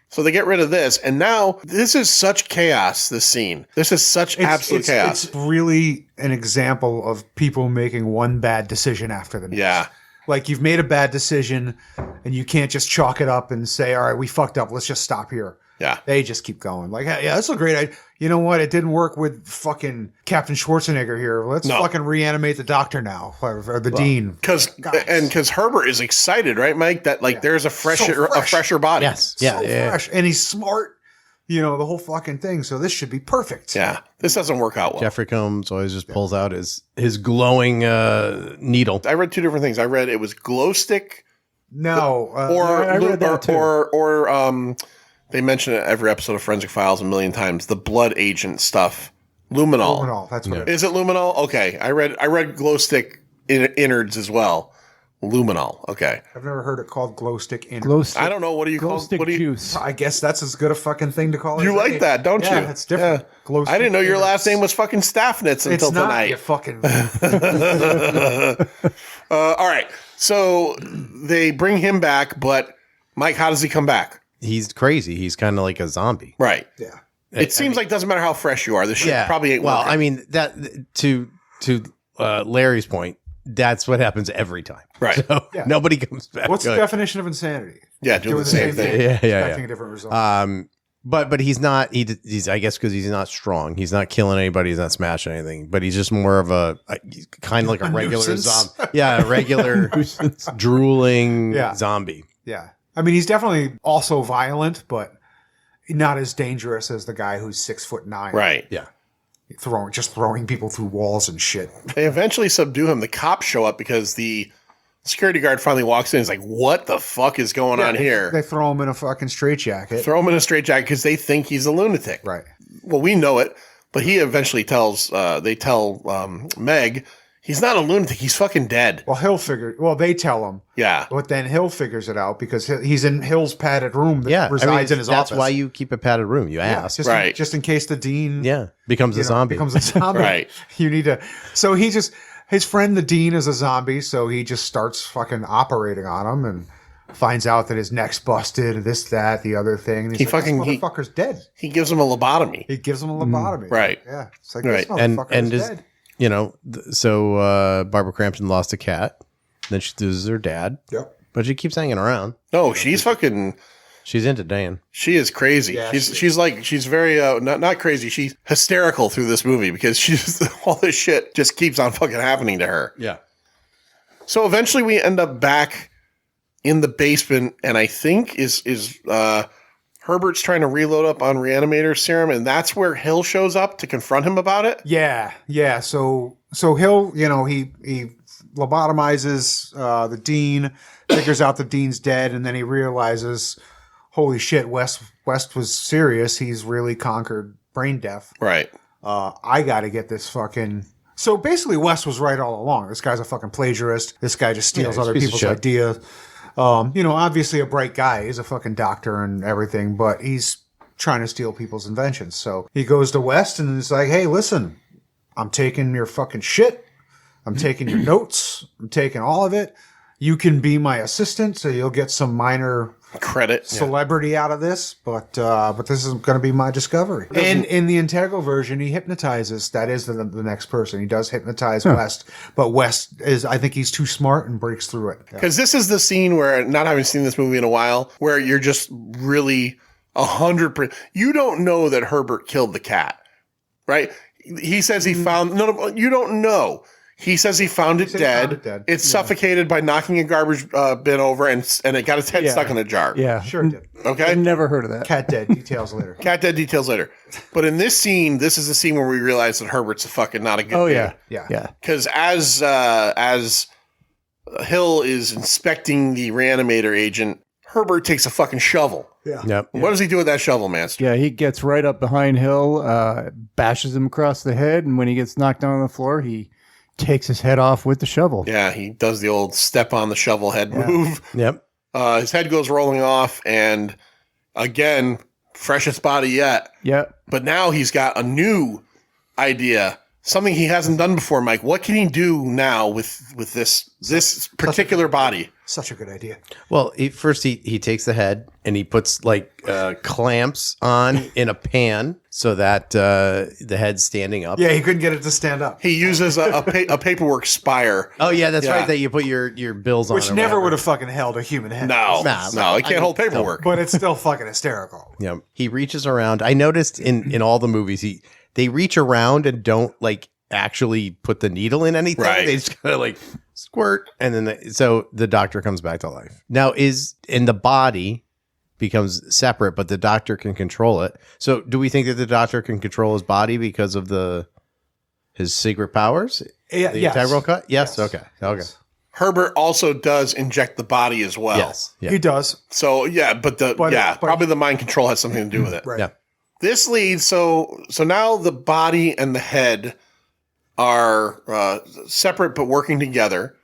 So they get rid of this, and now this is such chaos, this scene. This is such absolute chaos. It's really an example of people making one bad decision after the next. Yeah. Like, you've made a bad decision, and you can't just chalk it up and say, all right, we fucked up. Let's just stop here. Yeah. They just keep going. Like, hey, yeah, that's a great idea. You know what? It didn't work with fucking Captain Schwarzenegger here. Let's fucking reanimate the doctor now, or the dean. Because Herbert is excited, right, Mike? That there's a fresher body. Yes. Yeah. So fresh. And he's smart. The whole fucking thing. So this should be perfect. Yeah. This doesn't work out well. Jeffrey Combs always just pulls out his glowing needle. I read two different things. I read it was glow stick No. I read that too. or they mention it every episode of Forensic Files a million times. The blood agent stuff. Luminol. Luminol, that's what it Is it luminol? Okay. I read glow stick innards as well. Luminol. Okay. I've never heard it called glow stick in. Glow stick, I don't know. What do you glow call stick what do you, juice. I guess that's as good a fucking thing to call it. You as like any. that, don't you? Yeah, it's different. Yeah. Glow I didn't know your stick last name was fucking Staffnitz until It's not, tonight. you fucking. All right. So they bring him back, but Mike, how does he come back? He's crazy. He's kind of like a zombie. Right. Yeah. It seems like doesn't matter how fresh you are. This shit probably ain't Well, working. I mean that to Larry's point, that's what happens every time. Right. So Yeah. nobody comes back. What's the good. definition of insanity? Yeah, doing the same thing. Yeah, expecting a different result. But he's not. He's I guess because he's not strong. He's not killing anybody. He's not smashing anything. But he's just more of a kind of like a regular nuisance. zombie. Yeah, a regular drooling zombie. Yeah. I mean, he's definitely also violent, but not as dangerous as the guy who's 6'9". Right. Yeah. Throwing people through walls and shit. They eventually subdue him. The cops show up because the security guard finally walks in. He's like, "What the fuck is going on here?" They throw him in a fucking straitjacket. Throw him in a straitjacket because they think he's a lunatic. Right. Well, we know it, but he eventually tells. They tell Meg he's not a lunatic. He's fucking dead. Well, they tell him. Yeah. But then Hill figures it out because he's in Hill's padded room that Yeah, resides in his that's office. why you keep a padded room. You ask, just in case the dean becomes a zombie. becomes a zombie. Right. You need to. So his friend the dean is a zombie, so he just starts fucking operating on him and finds out that his neck's busted, this, that, the other thing. And he's like, this motherfucker's dead. He gives him a lobotomy. He gives him a lobotomy. Right. Yeah. It's like Right. this motherfucker's dead. So Barbara Crampton lost a cat. Then she loses her dad. Yep. But she keeps hanging around. No, she's fucking. She's into Dan. She is crazy. Yeah, she's very not crazy. She's hysterical through this movie because she's all this shit just keeps on fucking happening to her. Yeah. So eventually we end up back in the basement, and I think is Herbert's trying to reload up on Re-Animator serum, and that's where Hill shows up to confront him about it. Yeah. So Hill, he lobotomizes the dean, figures out the dean's dead, and then he realizes, holy shit, West was serious. He's really conquered brain death. Right. I got to get this fucking. So basically, West was right all along. This guy's a fucking plagiarist. This guy just steals other people's ideas. Obviously a bright guy. He's a fucking doctor and everything, but he's trying to steal people's inventions. So he goes to West and is like, hey, listen, I'm taking your fucking shit. I'm taking your notes. I'm taking all of it. You can be my assistant, so you'll get some minor credit celebrity out of this, but this is going to be my discovery. And in the Integral version, he hypnotizes. That is the next person. He does hypnotize West, but West I think he's too smart and breaks through it. Because this is the scene where, not having seen this movie in a while, where you're just really 100%. You don't know that Herbert killed the cat, right? He says he found. No, you don't know. He says he found it dead. It's suffocated by knocking a garbage bin over, and it got its head stuck in a jar. Yeah, Sure it did. Okay. I've never heard of that. Cat dead. Details later. Cat dead, details later. But in this scene, this is the scene where we realize that Herbert's a fucking not a good dude. Yeah. Because as Hill is inspecting the Re-Animator agent, Herbert takes a fucking shovel. Yeah. Yep. What does he do with that shovel, Master? Yeah, he gets right up behind Hill, bashes him across the head, and when he gets knocked down on the floor, he takes his head off with the shovel. Yeah, he does the old step on the shovel head move. Yep. His head goes rolling off, and again, freshest body yet. Yeah. But now he's got a new idea, something he hasn't done before. Mike, what can he do now with this particular body? Such a good idea. Well, first he takes the head and he puts clamps on in a pan so that the head's standing up. Yeah, he couldn't get it to stand up. He uses a paperwork spire. Oh yeah, that's right. That you put your bills on, Which never would have fucking held a human head. No, Nah, it can't hold paperwork. But it's still fucking hysterical. Yeah, he reaches around. I noticed in all the movies they reach around and don't actually put the needle in anything. Right. They just kind of squirt, and then so the doctor comes back to life. Now the body becomes separate, but the doctor can control it. So do we think that the doctor can control his body because of his secret powers? Yeah, The yes. integral cut? Yes. Yes. Okay. Herbert also does inject the body as well. Yes. Yeah. He does. So yeah, but probably the mind control has something to do with it. Right. Yeah. This leads so now the body and the head are separate but working together.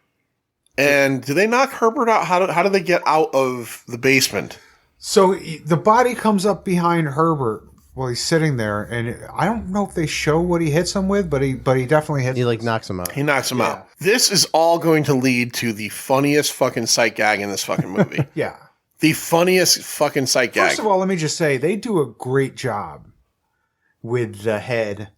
And do they knock Herbert out? How do they get out of the basement? So the body comes up behind Herbert while he's sitting there, and I don't know if they show what he hits him with, but he definitely hits. He knocks him out. He knocks him out. This is all going to lead to the funniest fucking sight gag in this fucking movie. Yeah. The funniest fucking sight gag. First of all, let me just say they do a great job with the head.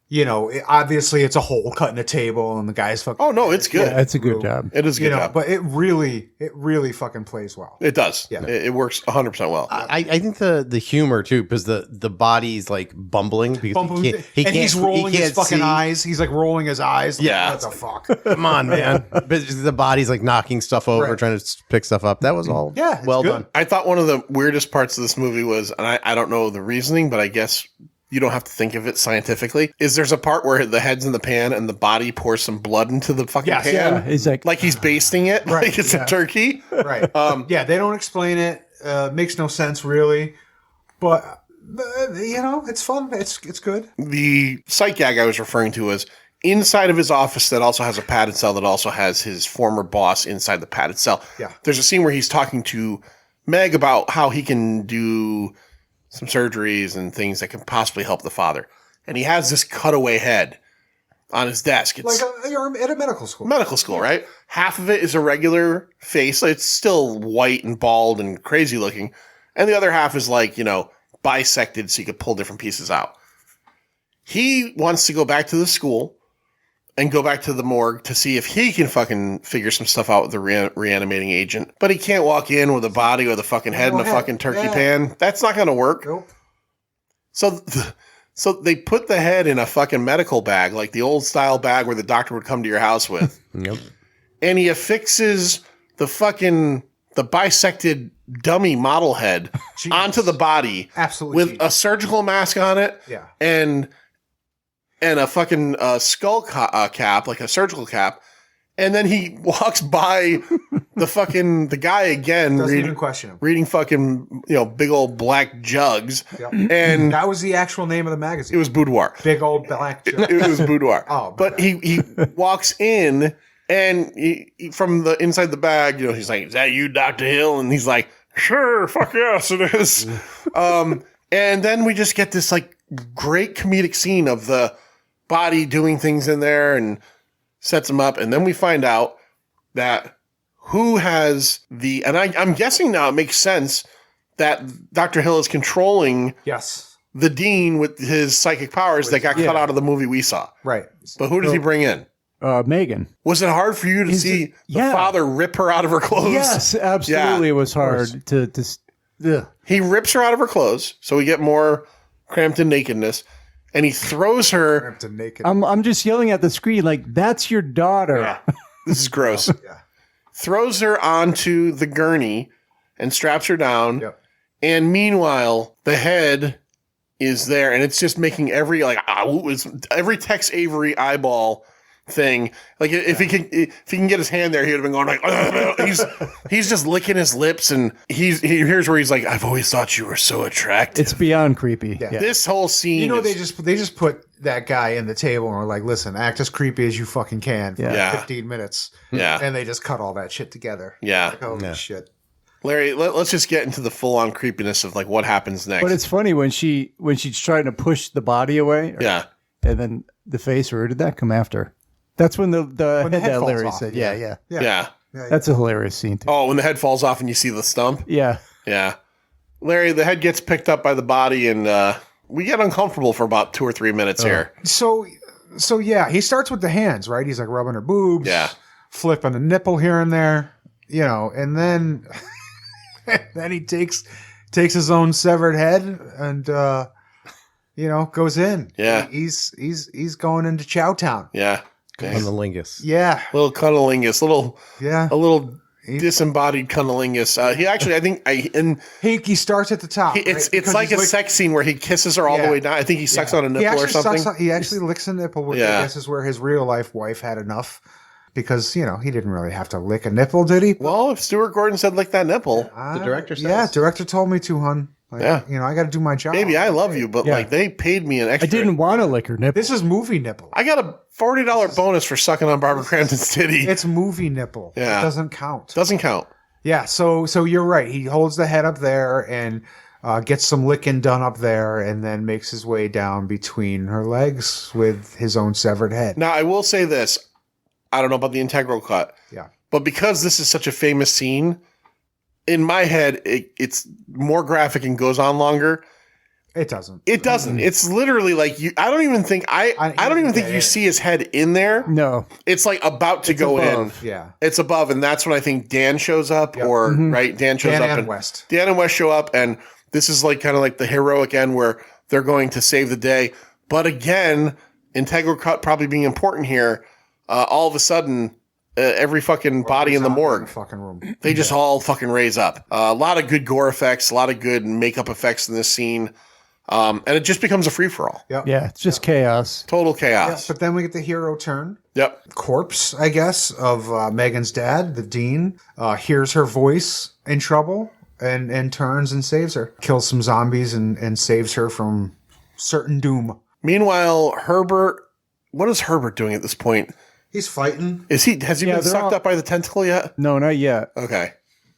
Obviously it's a hole cut in a table, and the guy's fucking. Oh no, it's good. Yeah, it's a good job. It is a good job. But it really fucking plays well. It does. Yeah. It works 100% well. I think the humor too, because the body's bumbling because He's rolling his fucking see. eyes. He's rolling his eyes. Yeah. What the fuck? Come on, man. But the body's knocking stuff over, Right. trying to pick stuff up. That was all Yeah, it's well good. done. I thought one of the weirdest parts of this movie was, and I don't know the reasoning, but I guess you don't have to think of it scientifically, is there's a part where the head's in the pan and the body pours some blood into the fucking Yes, pan. Yeah, he's Like he's basting it, Right, like it's a turkey. Right. They don't explain it. Makes no sense really. But it's fun. It's good. The sight gag I was referring to was inside of his office that also has a padded cell that also has his former boss inside the padded cell. Yeah. There's a scene where he's talking to Meg about how he can do some surgeries and things that can possibly help the father. And he has this cutaway head on his desk. It's You're at a medical school. medical school, right? Half of it is a regular face. It's still white and bald and crazy looking. And the other half is bisected so you could pull different pieces out. He wants to go back to the school and go back to the morgue to see if he can fucking figure some stuff out with the reanimating agent. But he can't walk in with a body with a fucking head in a fucking turkey pan. That's not going to work. Nope. So they put the head in a fucking medical bag, like the old style bag where the doctor would come to your house with. Yep. And he affixes the bisected dummy model head onto the body. Absolutely. With a surgical mask on it. Yeah. And a fucking skull cap, like a surgical cap. And then he walks by the guy again, Doesn't even question him. reading fucking, big old black jugs. Yep. And That was the actual name of the magazine. it was Boudoir. Big old black joke. It was Boudoir. Oh, but he walks in and he, from the inside the bag, he's like, "Is that you, Dr. Hill?" And he's like, "Sure, fuck yes, it is." And then we just get this like great comedic scene of the body doing things in there and sets him up. And then we find out that who has and I'm guessing now it makes sense that Dr. Hill is controlling Yes. the dean with his psychic powers that got cut out of the movie we saw. Right. But who does he bring in? Megan. Was it hard for you to see the father rip her out of her clothes? Yes, absolutely. Yeah, it was hard to ugh. He rips her out of her clothes, so we get more cramped in nakedness, and he throws her. To naked. I'm just yelling at the screen like, "That's your daughter." Yeah, this is gross. Throws her onto the gurney and straps her down. Yep. And meanwhile, the head is there, and it's just making every every Tex Avery eyeball thing. Like if he can get his hand there, he would have been going like he's just licking his lips, and he hears where he's like, "I've always thought you were so attractive." It's beyond creepy. Yeah. Yeah. This whole scene, they just put that guy in the table and were like, "Listen, act as creepy as you fucking can for Yeah. 15 minutes." Yeah. And they just cut all that shit together. Yeah. Like, holy shit. Larry, let's just get into the full on creepiness of like what happens next. But it's funny when she's trying to push the body away. Yeah. And then the face, or did that come after? That's when the head that falls Larry off, said. yeah. Yeah. That's a hilarious scene too. Oh, when the head falls off and you see the stump. Yeah. Yeah. Larry, the head gets picked up by the body, and we get uncomfortable for about 2 or 3 minutes here. So yeah, he starts with the hands, right? He's like rubbing her boobs, Yeah. flipping a nipple here and there, and then then he takes his own severed head and goes in. Yeah. He's going into Chowtown. Yeah. On the lingus. Yeah, Little cunnilingus, yeah. a little disembodied cunnilingus. He actually, I think, He starts at the top. it's right? Because like he's a sex scene where he kisses her all the Yeah. way down. I think he sucks on a He nipple or actually something. he actually licks a nipple, which Yeah. I guess is where his real life wife had enough. Because, he didn't really have to lick a nipple, did he? Well, if Stuart Gordon said lick that nipple, The director says. Yeah, director told me to, hun. Like, Yeah. I got to do my job. baby, I love you, but Yeah. like they paid me an I extra. didn't want to lick her nipple. This is movie nipple. I got a $40 bonus for sucking on Barbara Crampton's titty. It's movie nipple. Yeah. It doesn't count. Doesn't count. Yeah, so you're right. He holds the head up there and gets some licking done up there and then makes his way down between her legs with his own severed head. Now, I will say this. I don't know about the integral cut. Yeah. But because this is such a famous scene, in my head, it's more graphic and goes on longer. It doesn't. It doesn't. It's literally like you. I don't even think I don't even think you see his head in there. No. It's like about to go above. in. Yeah. It's above, and that's when I think Dan shows up, or right, Dan shows Dan up, and West. Dan and West show up, and this is like kind of like the heroic end where they're going to save the day. But again, integral cut probably being important here. All of a sudden, every fucking body in the morgue, fucking room. they just all fucking raise up. A lot of good gore effects, a lot of good makeup effects in this scene. And it just becomes a free for all. Yep. Yeah, it's just chaos. Total Yeah, chaos. but then we get the hero turn. Yep. Corpse, I guess, of Megan's dad, the dean, hears her voice in trouble and turns and saves her. Kills some zombies and saves her from certain doom. Meanwhile, Herbert, what is Herbert doing at this point? He's fighting. Has he been they're sucked all- up by the tentacle yet? No, not yet. Okay.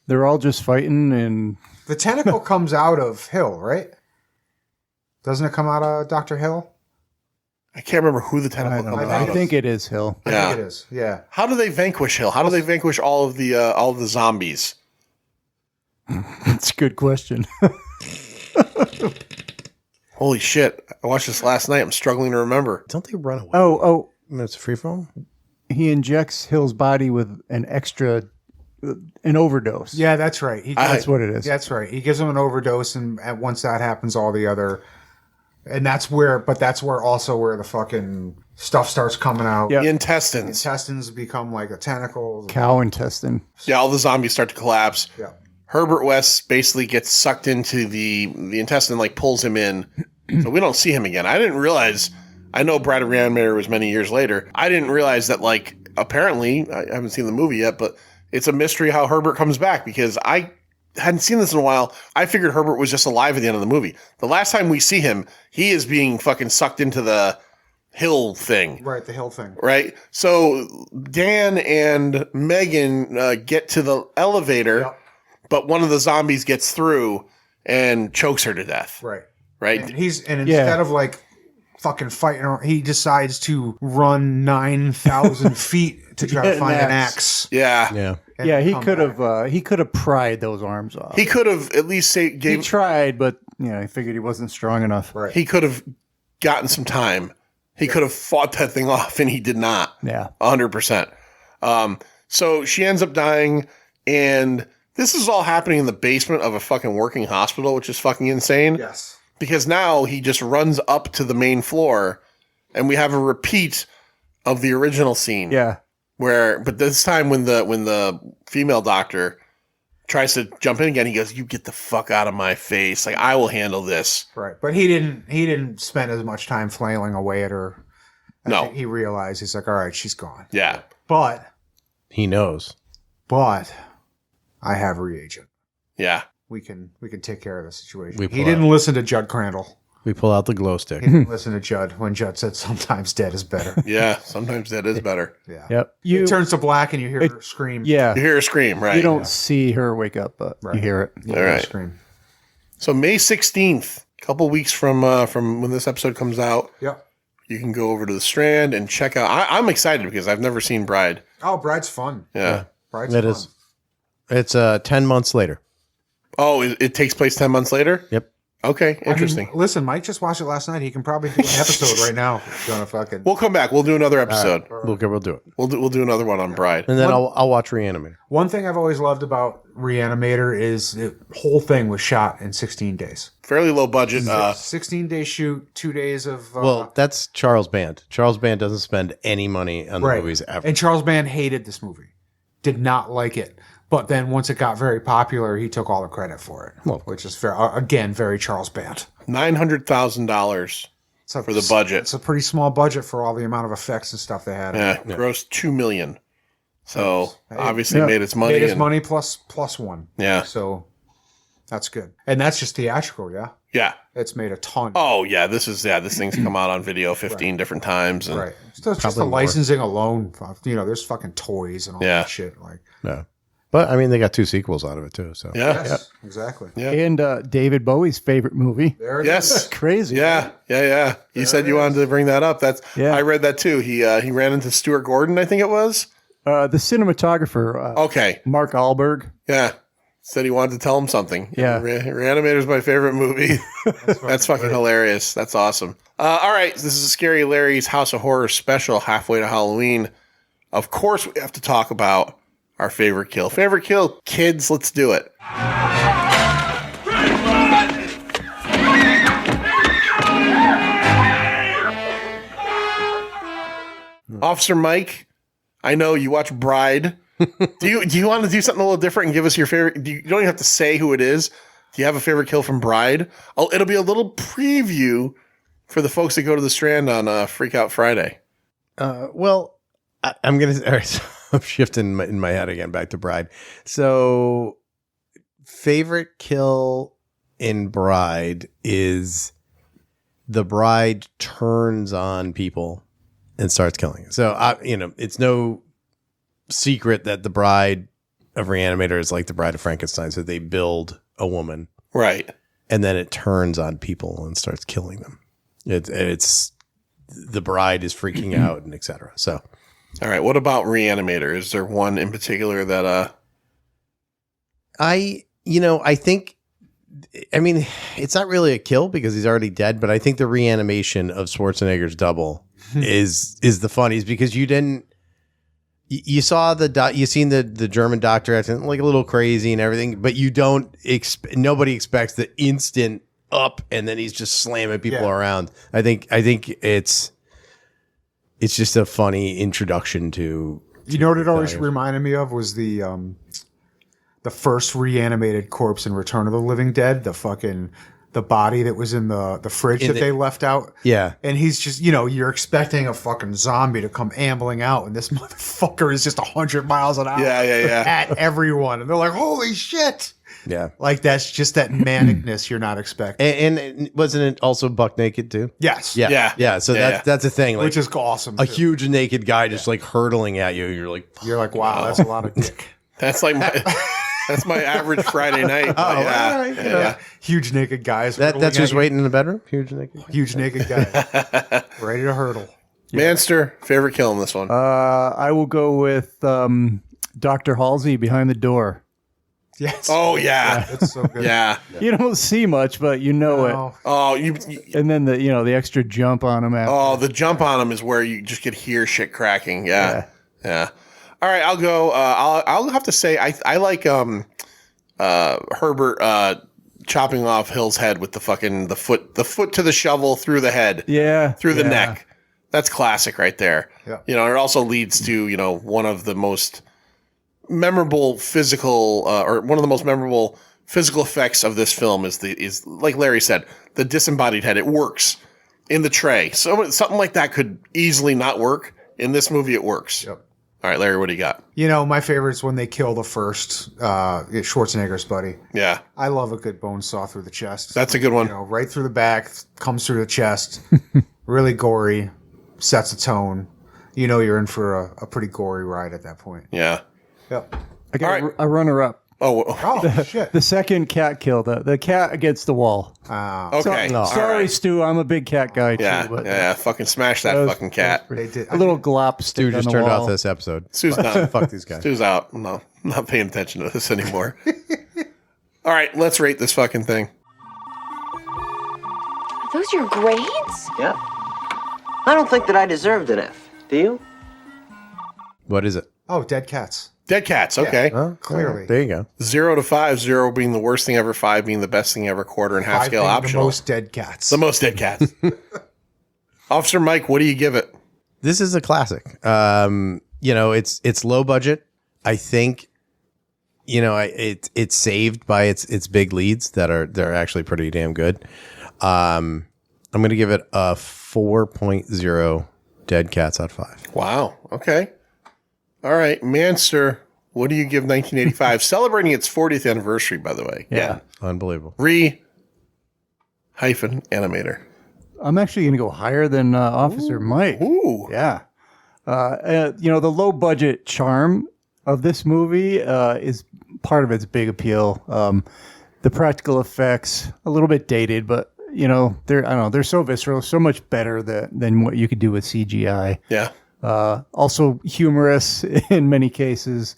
They're all just fighting, and The tentacle comes out of Hill, right? Doesn't it come out of Dr. Hill? I can't remember who the I tentacle don't comes know. out I of. think it is Hill. I Yeah. think it is. Yeah. How do they vanquish Hill? How do they vanquish all of the zombies? It's a good question. Holy shit! I watched this last night. I'm struggling to remember. Don't they run away? Oh, It's free foam? He injects Hill's body with an overdose. Yeah, that's right. That's what it is. That's right. He gives him an overdose, and once that happens, all the other, and that's where also where the fucking stuff starts coming out. Yeah. The intestines. Intestines become like a tentacle. Cow intestine. Yeah, all the zombies start to collapse. Yeah. Herbert West basically gets sucked into the intestine, like pulls him in. So we don't see him again. I didn't realize. I know Bride of Re-Animator was many years later. I didn't realize that, like, apparently, I haven't seen the movie yet, but it's a mystery how Herbert comes back because I hadn't seen this in a while. I figured Herbert was just alive at the end of the movie. The last time we see him, he is being fucking sucked into the hill thing. Right, the hill thing. Right? So Dan and Megan get to the elevator, Yep. but one of the zombies gets through and chokes her to death. Right. Right? And instead of like fucking fighting, he decides to run 9,000 feet to try to find an axe. Yeah. Yeah. and Yeah, he come could back. have. He could have pried those arms off. He could have at least He gave tried, but he figured he wasn't strong enough. Right. he could have gotten some time. He could have fought that thing off, and he did not. Yeah. 100%. So she ends up dying, and this is all happening in the basement of a fucking working hospital, which is fucking insane. Yes. Because now he just runs up to the main floor, and we have a repeat of the original scene. Yeah. But this time when the female doctor tries to jump in again, he goes, "You get the fuck out of my face! Like, I will handle this." Right. But he didn't spend as much time flailing away at her. I think he realized, he's like, all right, she's gone. Yeah. But He knows. I have reagent. Yeah. We can take care of the situation. We He pull didn't out. listen to Judd Crandall. We pull out the glow stick. He didn't listen to Judd when Judd said sometimes dead is better. Yeah. Sometimes that is better. Yeah. Yep. It turns to black and you hear her scream. Yeah. You hear a scream, right? You don't see her wake up, but you hear it. You All hear her right. scream. So May 16th, a couple weeks from when this episode comes out, Yep. you can go over to the Strand and check out. I'm excited because I've never seen Bride. Oh, Bride's fun. Yeah. Bride's It fun. is. It's 10 months later. Oh, it takes place 10 months later? Yep. Okay, interesting. I mean, listen, Mike just watched it last night. He can probably do an episode right now. If you want to fucking. We'll come back. We'll do another episode. We'll do it. We'll do another one on Bride. And then I'll watch Re-Animator. One thing I've always loved about Re-Animator is the whole thing was shot in 16 days. Fairly low budget. 16-day shoot, 2 days of. Well, that's Charles Band. Charles Band doesn't spend any money on the movies ever. And Charles Band hated this movie, did not like it. But then once it got very popular, he took all the credit for it, which is fair. Again, very Charles Band. $900,000 for the budget. It's a pretty small budget for all the amount of effects and stuff they had. Yeah, grossed $2 million. So obviously made its money. Made its and- money plus one. Yeah. So that's good. And that's just theatrical, yeah? Yeah. It's made a ton. Oh yeah, this thing's come out on video 15 different times. And Right. So it's just the licensing alone. There's fucking toys and all Yeah. that shit. Like, Yeah. But, I mean, they got 2 sequels out of it, too. So Yeah. yes, exactly. Yeah. And David Bowie's favorite movie. There it Yes. is. Crazy. Yeah. You said you wanted to bring that up. Yeah. I read that too. He ran into Stuart Gordon, I think it was. The cinematographer, Okay. Mark Alberg. Yeah. Said he wanted to tell him something. Yeah. Re-Animator's my favorite movie. That's fucking hilarious. That's awesome. All right. This is Scary Larry's House of Horror special halfway to Halloween. Of course, we have to talk about our favorite kill. Favorite kill, kids, let's do it. Officer Mike, I know you watch Bride. Do you want to do something a little different and give us your favorite? You don't even have to say who it is. Do you have a favorite kill from Bride? It'll be a little preview for the folks that go to the Strand on Freak Out Friday. well, I'm going to... All right, so I'm shifting in my head again back to Bride. So, favorite kill in Bride is the bride turns on people and starts killing. So, it's no secret that the bride of Re-Animator is like the bride of Frankenstein. So they build a woman. Right. And then it turns on people and starts killing them. It's the bride is freaking out and etc. So, all right. What about Re-Animator? Is there one in particular that I think I mean, it's not really a kill because he's already dead, but I think the reanimation of Schwarzenegger's double is the funniest because you didn't. You saw you seen the German doctor acting like a little crazy and everything, but you don't nobody expects the instant up and then he's just slamming people around. I think it's just a funny introduction to. You know what it always reminded me of was the first reanimated corpse in Return of the Living Dead, the body that was in the fridge that they left out. Yeah. And he's just, you're expecting a fucking zombie to come ambling out, and this motherfucker is just 100 miles an hour at everyone. And they're like, holy shit. Yeah. Like, that's just that manicness you're not expecting. And wasn't it also buck naked too? Yes. Yeah. So that's a thing. Like, which is awesome. A huge naked guy just like hurtling at you. You're like, wow, that's a lot of dick. That's like that's my average Friday night. Huge naked guys. That's who's waiting in the bedroom? Huge naked guy. Ready to hurdle. Manster, favorite kill in this one? I will go with Dr. Halsey behind the door. Yes. Oh, yeah. It's so good. Yeah. You don't see much, but you know it. Oh, and then the extra jump on him after. Oh, the jump on him is where you just could hear shit cracking. Yeah. All right, I'll go. I'll have to say I like Herbert chopping off Hill's head with the foot to the shovel through the head. Yeah. Through the neck. That's classic right there. Yeah. It also leads to, one of the most memorable physical or one of the most memorable physical effects of this film is like Larry said, the disembodied head. It works in the tray. So something like that could easily not work. In this movie, it works. Yep. All right, Larry, what do you got? My favorite is when they kill the first Schwarzenegger's buddy. Yeah. I love a good bone saw through the chest. That's a good one. Right through the back, comes through the chest. Really gory, sets a tone. You're in for a pretty gory ride at that point. Yeah. Yep. I got a runner-up. Oh, shit. The second cat kill, the cat against the wall. Okay. Sorry, Stu. I'm a big cat guy, yeah, too. But yeah. Fucking smash that fucking cat. They did. A little glop Stu just turned off this episode. Stu's done. Fuck these guys. Stu's out. No, I'm not paying attention to this anymore. All right, let's rate this fucking thing. Are those your grades? Yeah. I don't think that I deserved an F. Do you? What is it? Oh, dead cats. Dead cats. Okay. Oh, Clearly. There you go. 0 to 5. 0 being the worst thing ever. 5 being the best thing ever. Quarter and half 5 scale being optional. The most dead cats. The most dead cats. Officer Mike, what do you give it? This is a classic. It's low budget. I think, it's saved by its big leads they're actually pretty damn good. I'm going to give it a 4.0 dead cats out of 5. Wow. Okay. All right. Manster, what do you give 1985? Celebrating its 40th anniversary, by the way. Yeah. Unbelievable. Re-Animator. I'm actually going to go higher than Officer Mike. Ooh. Yeah. The low budget charm of this movie is part of its big appeal. The practical effects, a little bit dated, but they're so visceral, so much better than what you could do with CGI. Yeah. Also humorous in many cases.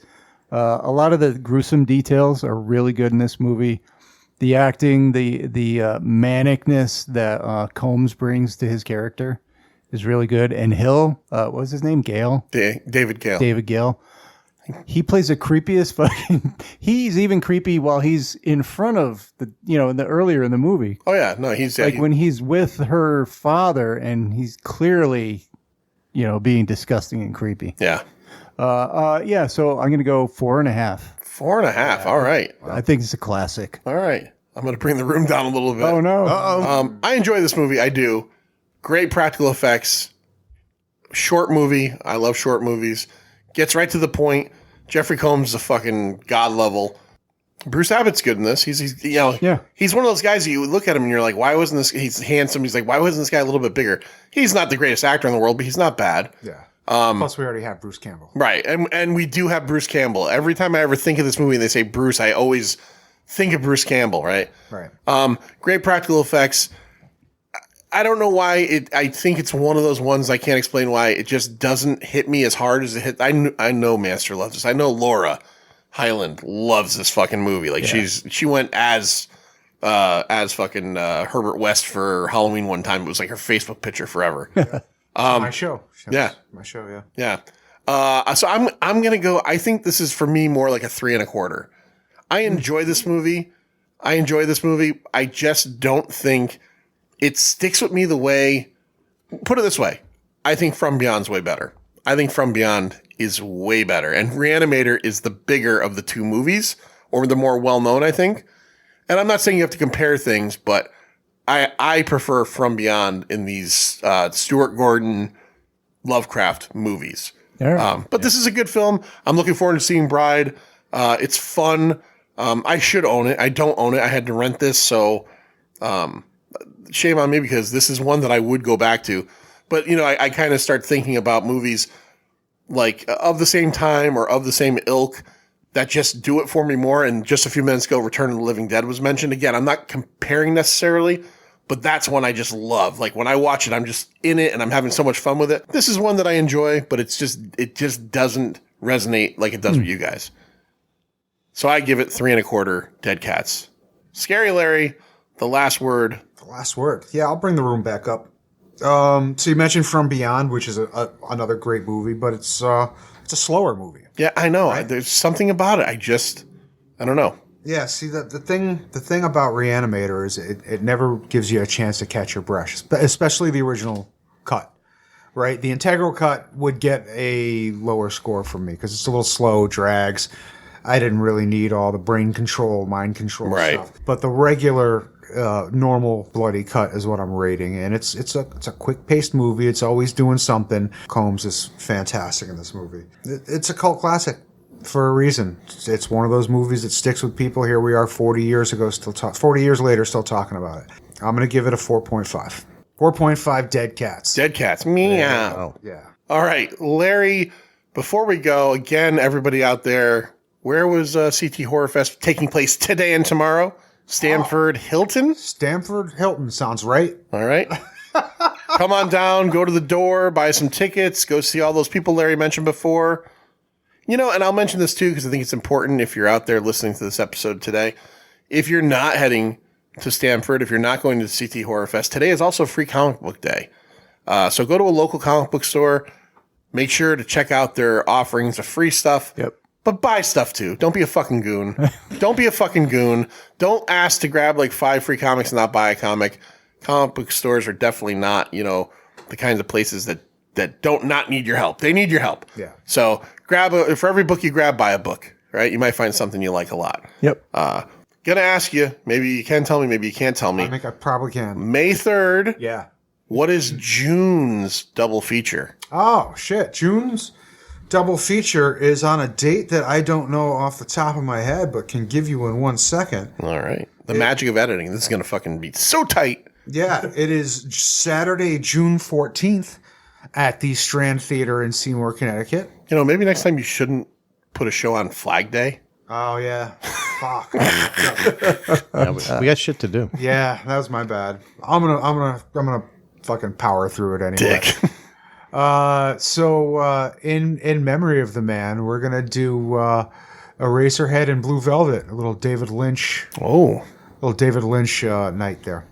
A lot of the gruesome details are really good in this movie. The acting, the manicness that Combs brings to his character is really good. And Hill, what was his name? Gale? David Gale. David Gale. He plays the creepiest fucking... He's even creepy while he's in front of earlier in the movie. Oh, yeah. No, he's... when he's with her father and he's clearly... being disgusting and creepy. Yeah. So I'm going to go 4.5. 4.5. All right. I think it's a classic. All right. I'm going to bring the room down a little bit. Oh, no. I enjoy this movie. I do. Great practical effects. Short movie. I love short movies. Gets right to the point. Jeffrey Combs is a fucking god level. Bruce Abbott's good in this. He's he's one of those guys that you look at him and you're like, why wasn't this? He's handsome. He's like, why wasn't this guy a little bit bigger? He's not the greatest actor in the world, but he's not bad. Yeah. Plus, we already have Bruce Campbell. Right, and we do have Bruce Campbell. Every time I ever think of this movie and they say Bruce, I always think of Bruce Campbell. Right. Great practical effects. I don't know why I think it's one of those ones I can't explain why it just doesn't hit me as hard as it hit. I know Master loves this. I know Laura Highland loves this fucking movie. Like she went as as fucking Herbert West for Halloween one time. It was like her Facebook picture forever. My show. Yeah. My show, yeah. Yeah. So I'm gonna go. I think this is for me more like a 3.25. I enjoy this movie. I just don't think it sticks with me the way. Put it this way, I think From Beyond's way better. I think From Beyond is way better, and Re-Animator is the bigger of the two movies, or the more well known, I think. And I'm not saying you have to compare things, but I prefer From Beyond in these Stuart Gordon Lovecraft movies. But this is a good film. I'm looking forward to seeing Bride. It's fun. I should own it. I don't own it. I had to rent this, so shame on me because this is one that I would go back to. But, you know, I kind of start thinking about movies like of the same time or of the same ilk that just do it for me more. And just a few minutes ago, Return of the Living Dead was mentioned. Again, I'm not comparing necessarily, but that's one I just love. Like when I watch it, I'm just in it and I'm having so much fun with it. This is one that I enjoy, but it just doesn't resonate like it does with you guys. So I give it 3.25 dead cats. Scary Larry, the last word. The last word. Yeah, I'll bring the room back up. So you mentioned From Beyond, which is another great movie, but it's a slower movie. Yeah, I know. Right? There's something about it. I don't know. Yeah, see, the thing about Re-Animator is it never gives you a chance to catch your breath, especially the original cut, right? The integral cut would get a lower score from me because it's a little slow, drags. I didn't really need all the brain control, mind control stuff. But the regular, normal bloody cut is what I'm rating, and it's a quick-paced movie. It's always doing something. Combs is fantastic in this movie. It's a cult classic for a reason. It's one of those movies that sticks with people. Here we are 40 years later, still talking about it. I'm going to give it a 4.5. 4.5 dead cats. Dead cats. Meow. Yeah. All right, Larry, before we go, again, everybody out there, where was CT Horror Fest taking place today and tomorrow? Stamford Hilton? Stamford Hilton sounds right. All right. Come on down, go to the door, buy some tickets, go see all those people Larry mentioned before. You know, and I'll mention this too because I think it's important if you're out there listening to this episode today. If you're not heading to Stamford, if you're not going to the CT Horror Fest, today is also Free Comic Book Day. So go to a local comic book store. Make sure to check out their offerings of free stuff. Yep. But buy stuff too. Don't be a fucking goon. Don't be a fucking goon. Don't ask to grab like 5 free comics and not buy a comic. Comic book stores are definitely not, you know, the kinds of places that don't not need your help. They need your help. Yeah. So for every book you grab, buy a book, right? You might find something you like a lot. Yep. Gonna ask you, maybe you can tell me, maybe you can't tell me. I think I probably can. May 3rd. Yeah. What is June's double feature? Oh, shit. June's double feature is on a date that I don't know off the top of my head, but can give you in 1 second. All right. The magic of editing. This is going to fucking be so tight. Yeah, it is Saturday, June 14th at the Strand Theater in Seymour, Connecticut. You know, maybe next time you shouldn't put a show on Flag Day. Oh, yeah. Fuck. Yeah, we got shit to do. Yeah, that was my bad. I'm gonna fucking power through it anyway. Dick. So in memory of the man, we're gonna do Eraserhead and Blue Velvet, a little David Lynch. Oh, little David Lynch night there.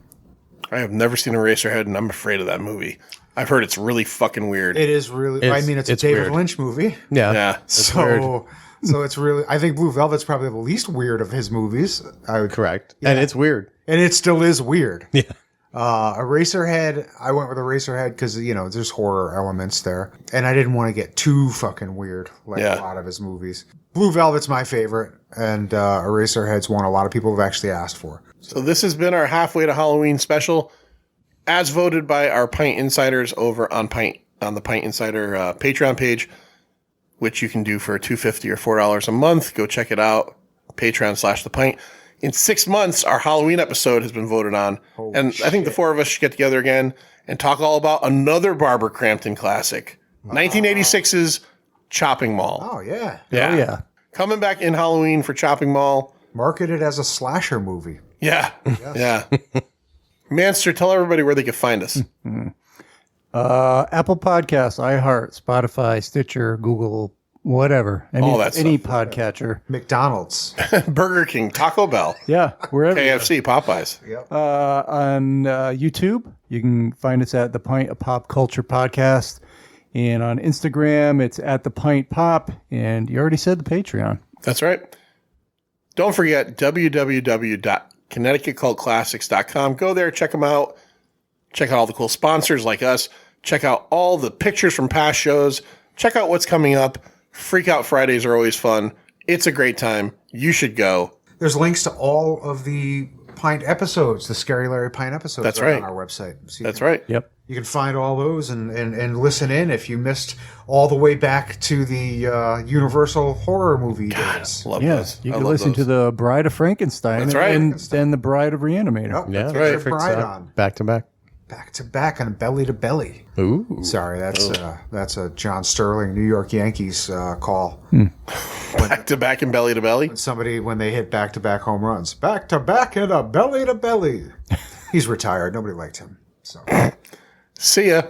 I have never seen Eraserhead, and I'm afraid of that movie. I've heard it's really fucking weird. It is really. It's a David weird. Lynch movie. Yeah. So it's really. I think Blue Velvet's probably the least weird of his movies. Correct. Yeah. And it's weird. And it still is weird. Yeah. Eraserhead, I went with Eraserhead because, you know, there's horror elements there. And I didn't want to get too fucking weird like a lot of his movies. Blue Velvet's my favorite, and Eraserhead's one a lot of people have actually asked for. So this has been our Halfway to Halloween special, as voted by our Pint Insiders over on the Pint Insider Patreon page, which you can do for $2.50 or $4 a month. Go check it out, Patreon/thepint. In 6 months, our Halloween episode has been voted on. Holy shit. I think the four of us should get together again and talk all about another Barbara Crampton classic, 1986's Chopping Mall. Oh, yeah. Yeah. Oh, yeah. Coming back in Halloween for Chopping Mall. Marketed as a slasher movie. Yeah. Yeah. Manster, tell everybody where they can find us. Apple Podcasts, iHeart, Spotify, Stitcher, Google, whatever. All that Any stuff. podcatcher. McDonald's. Burger King, Taco Bell, Yeah, wherever. KFC, Popeyes. On YouTube, you can find us at The Pint of Pop Culture Podcast. And on Instagram, it's at The Pint Pop. And you already said the Patreon. That's right. Don't forget www.connecticutcultclassics.com. Go there, check them out. Check out all the cool sponsors like us. Check out all the pictures from past shows. Check out what's coming up. Freak Out Fridays are always fun. It's a great time. You should go. There's links to all of the Pint episodes, the Scary Larry Pint episodes. That's right. On our website. So That's right. Yep. You can find all those and listen in if you missed all the way back to the Universal horror movie days. Love Yes, those. you I can love listen to those. The Bride of Frankenstein. That's right. And then The Bride of Reanimator. Nope, Yeah, that's right. Richard perfect. Bride So, on. back to back. Back to back and belly to belly. Ooh. Sorry, that's a John Sterling, New York Yankees call. Back to back and belly to belly. Somebody when they hit back to back home runs, back to back and a belly to belly. He's retired. Nobody liked him. So. See ya.